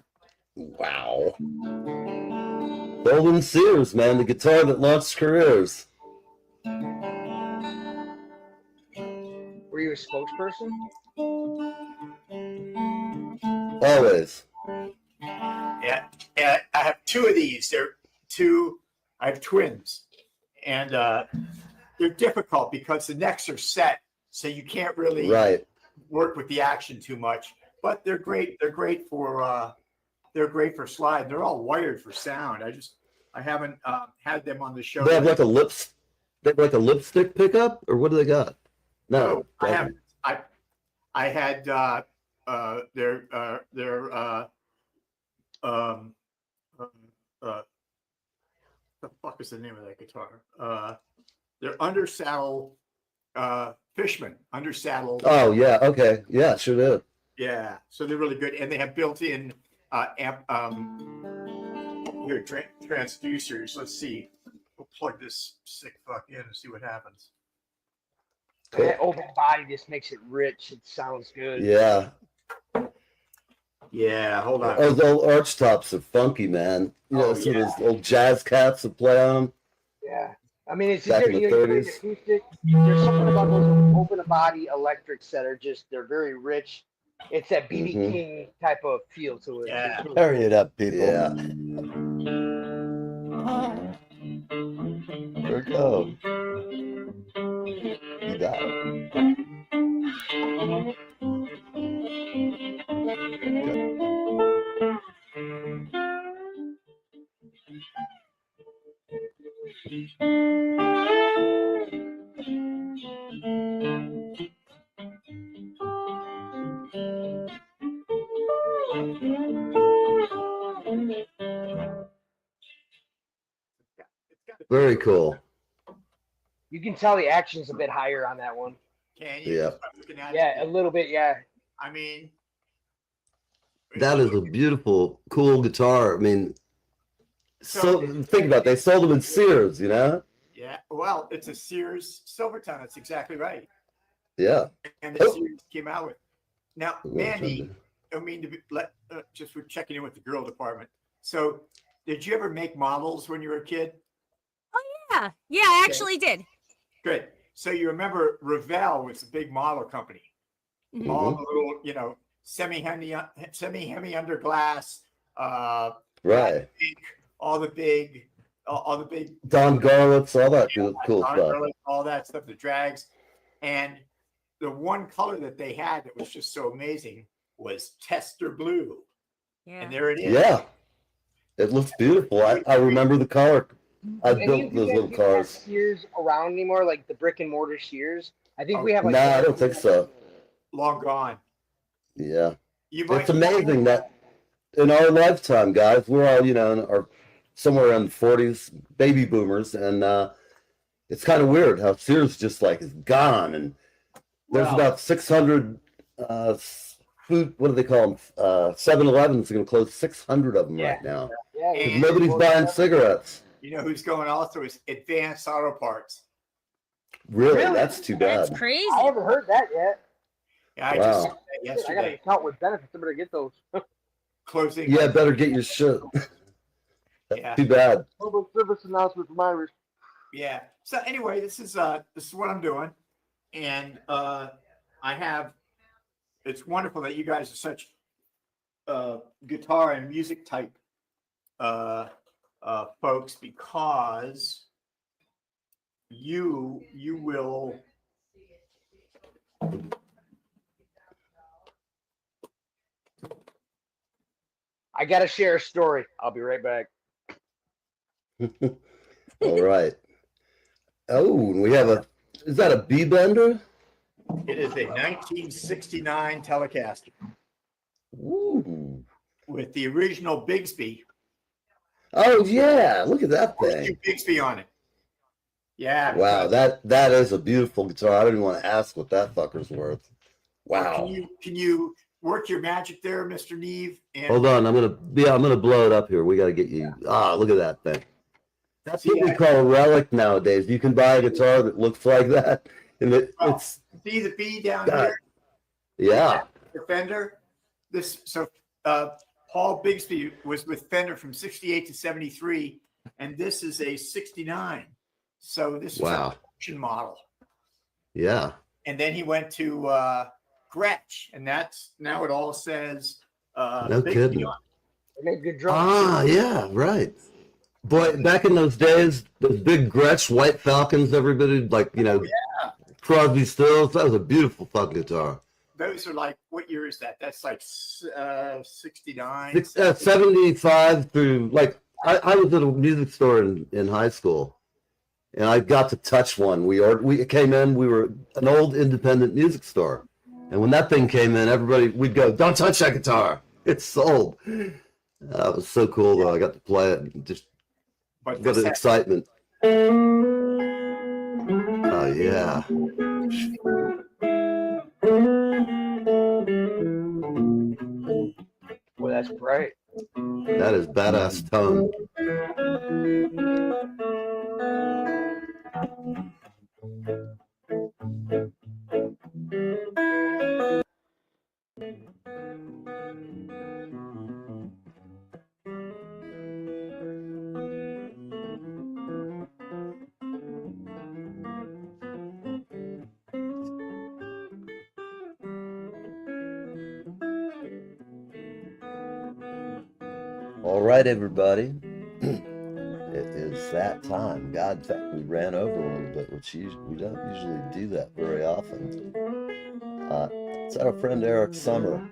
Wow. Golden Sears, man, the guitar that launched careers. Were you a spokesperson? Always. Yeah, and I have two of these. I have twins, and they're difficult because the necks are set, so you can't really work with the action too much. But they're great. They're great for slide. They're all wired for sound. I haven't had them on the show. They have like a lipstick pickup, or what do they got? No, I haven't. I had the fuck is the name of that guitar? They're undersaddle Fishman undersaddle. Oh yeah, okay, yeah, sure do. Yeah, so they're really good, and they have built-in amp transducers. Let's see. We'll plug this sick fuck in and see what happens. That open body just makes it rich. It sounds good. Yeah. Yeah, hold on. Those old arch tops are funky, man. You know, some of those old jazz cats that play on them. Yeah. I mean, it's back in the you know, 30s. acoustic. There's something about those open body electrics that are they're very rich. It's that BB King type of feel to it. Yeah. Hurry it up, people. Yeah. There it goes. You got it. Very cool. You can tell the action's a bit higher on that one. Can you? Yeah. Yeah, a little bit. Yeah. I mean, That is a beautiful, cool guitar. I mean, so think about it. They sold them in Sears, you know? yeah. Well, it's a Sears Silvertone. That's exactly right. Yeah. And the Sears came out with. Now, Mandy, I mean to be, just we're checking in with the girl department. So, did you ever make models when you were a kid? Yeah, I actually did. Good. So you remember Revell was a big model company. Mhm. All the little, you know, semi-hemi under glass, Right. all the big Don Garlits, all that cool Don stuff. Garlits, all that stuff, the drags, and the one color that they had that was just so amazing was Tester Blue, and there it is. Yeah. It looks beautiful. I remember the color. I And built those little have cars. Sears around anymore, like the brick and mortar Sears. I think we have like. No, I don't think so. Long gone. Yeah. You might It's amazing that in our lifetime, guys, we're all, you know, are somewhere in the 40s, baby boomers, and it's kind of weird how Sears just like is gone. And there's about 600 food, what do they call them? 7-Elevens are going to close 600 of them right now. Yeah. 'Cause nobody's buying cigarettes. You know who's going also is Advanced Auto Parts. Really? That's too bad. That's crazy. I haven't heard that yet. Yeah, I Wow. just saw that I got an yesterday. account with benefits. I better get those. Closing. Yeah, better get your shit. That's Yeah. too bad. Public service announcement from Irish. Yeah. So anyway, this is what I'm doing, and I have. It's wonderful that you guys are such guitar and music type folks, because you will. I gotta share a story. I'll be right back. All right. Oh, we have is that a B bender? It is a 1969 Telecaster. Ooh. With the original Bigsby. Oh yeah, look at that thing. Bigsby on it. Yeah. Wow, that is a beautiful guitar. I don't even want to ask what that fucker's worth. Wow. Can you work your magic there, Mr. Neve? And hold on, I'm gonna blow it up here. We got to get you. Look at that thing. That's what we call a relic nowadays. You can buy a guitar that looks like that, and it's see the B down here. Yeah. The Fender. Paul Bigsby was with Fender from 68 to 73, and this is a 69. So this is a production model. Yeah. And then he went to Gretsch, and now it all says no kidding. They make good drums. Yeah, right. Boy, back in those days, those big Gretsch White Falcons, everybody Crosby, Stills. That was a beautiful fucking guitar. Those are like, what year is that? That's like 69. 75 through, like, I was at a music store in high school, and I got to touch one. We came in, we were an old independent music store. And when that thing came in, we'd go, don't touch that guitar. It's sold. That was so cool, though. I got to play it and just what an excitement. Oh, yeah. Well, that's bright. That is badass tone. All right, everybody. It is that time. God, in fact, we ran over a little bit, which we don't usually do that very often. It's our friend Eric Summer.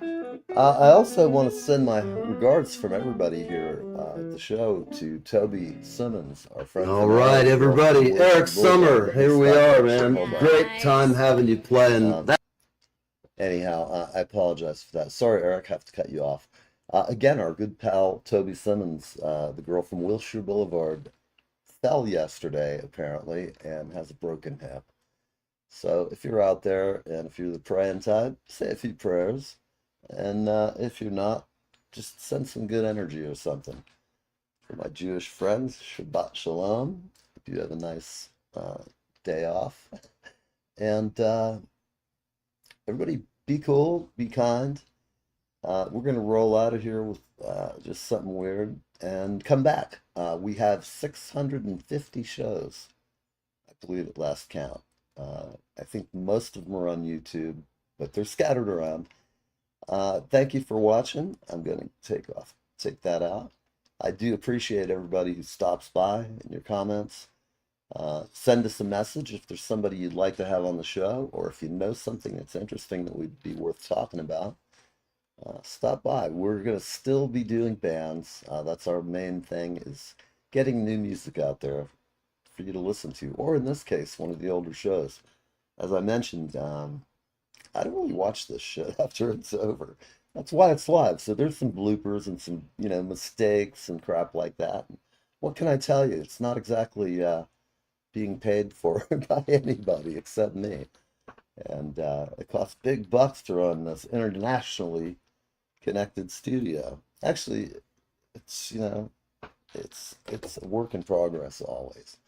I also want to send my regards from everybody here at the show to Toby Simmons, our friend. All right, everybody. Eric Summer, here we are, man. Great time having you playing. Anyhow, I apologize for that. Sorry, Eric, I have to cut you off. Again, our good pal Toby Simmons, the girl from Wilshire Boulevard, fell yesterday, apparently, and has a broken hip. So if you're out there and if you're the praying type, say a few prayers. And if you're not, just send some good energy or something. For my Jewish friends, Shabbat Shalom. Hope you have a nice day off. And everybody be cool, be kind. We're going to roll out of here with just something weird and come back. We have 650 shows, I believe at last count. I think most of them are on YouTube, but they're scattered around. Thank you for watching. I'm going to take that out. I do appreciate everybody who stops by and your comments. Send us a message if there's somebody you'd like to have on the show, or if you know something that's interesting that would be worth talking about. Stop by. We're going to still be doing bands. That's our main thing, is getting new music out there for you to listen to, or in this case, one of the older shows. As I mentioned, I don't really watch this shit after it's over. That's why it's live. So there's some bloopers and some, mistakes and crap like that. What can I tell you? It's not exactly being paid for by anybody except me. And it costs big bucks to run this internationally connected studio. Actually, it's it's a work in progress always.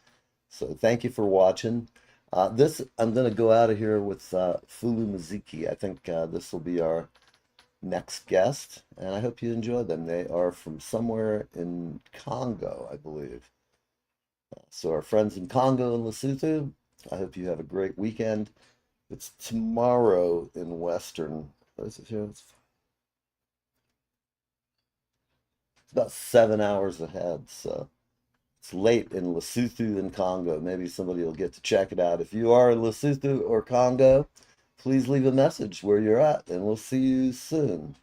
So thank you for watching. I'm gonna go out of here with Fulu Muziki. I think this will be our next guest, and I hope you enjoy them. They are from somewhere in Congo, I believe. So our friends in Congo and Lesotho, I hope you have a great weekend. It's tomorrow in Western. What is it here? It's about 7 hours ahead. So It's late in Lesotho and Congo. Maybe somebody will get to check it out. If you are in Lesotho or Congo, please leave a message where you're at, and we'll see you soon.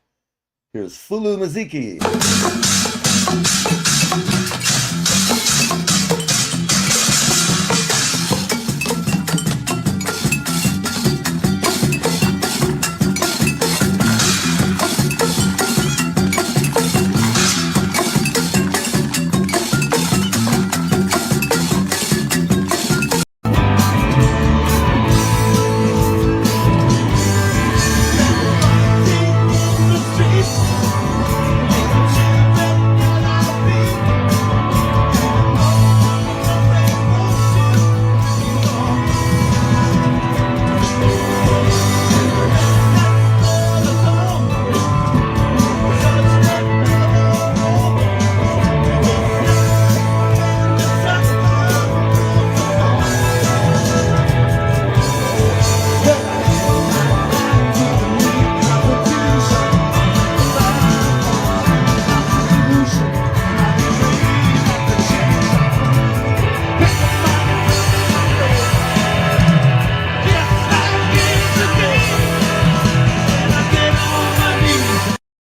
Here's Fulu Maziki.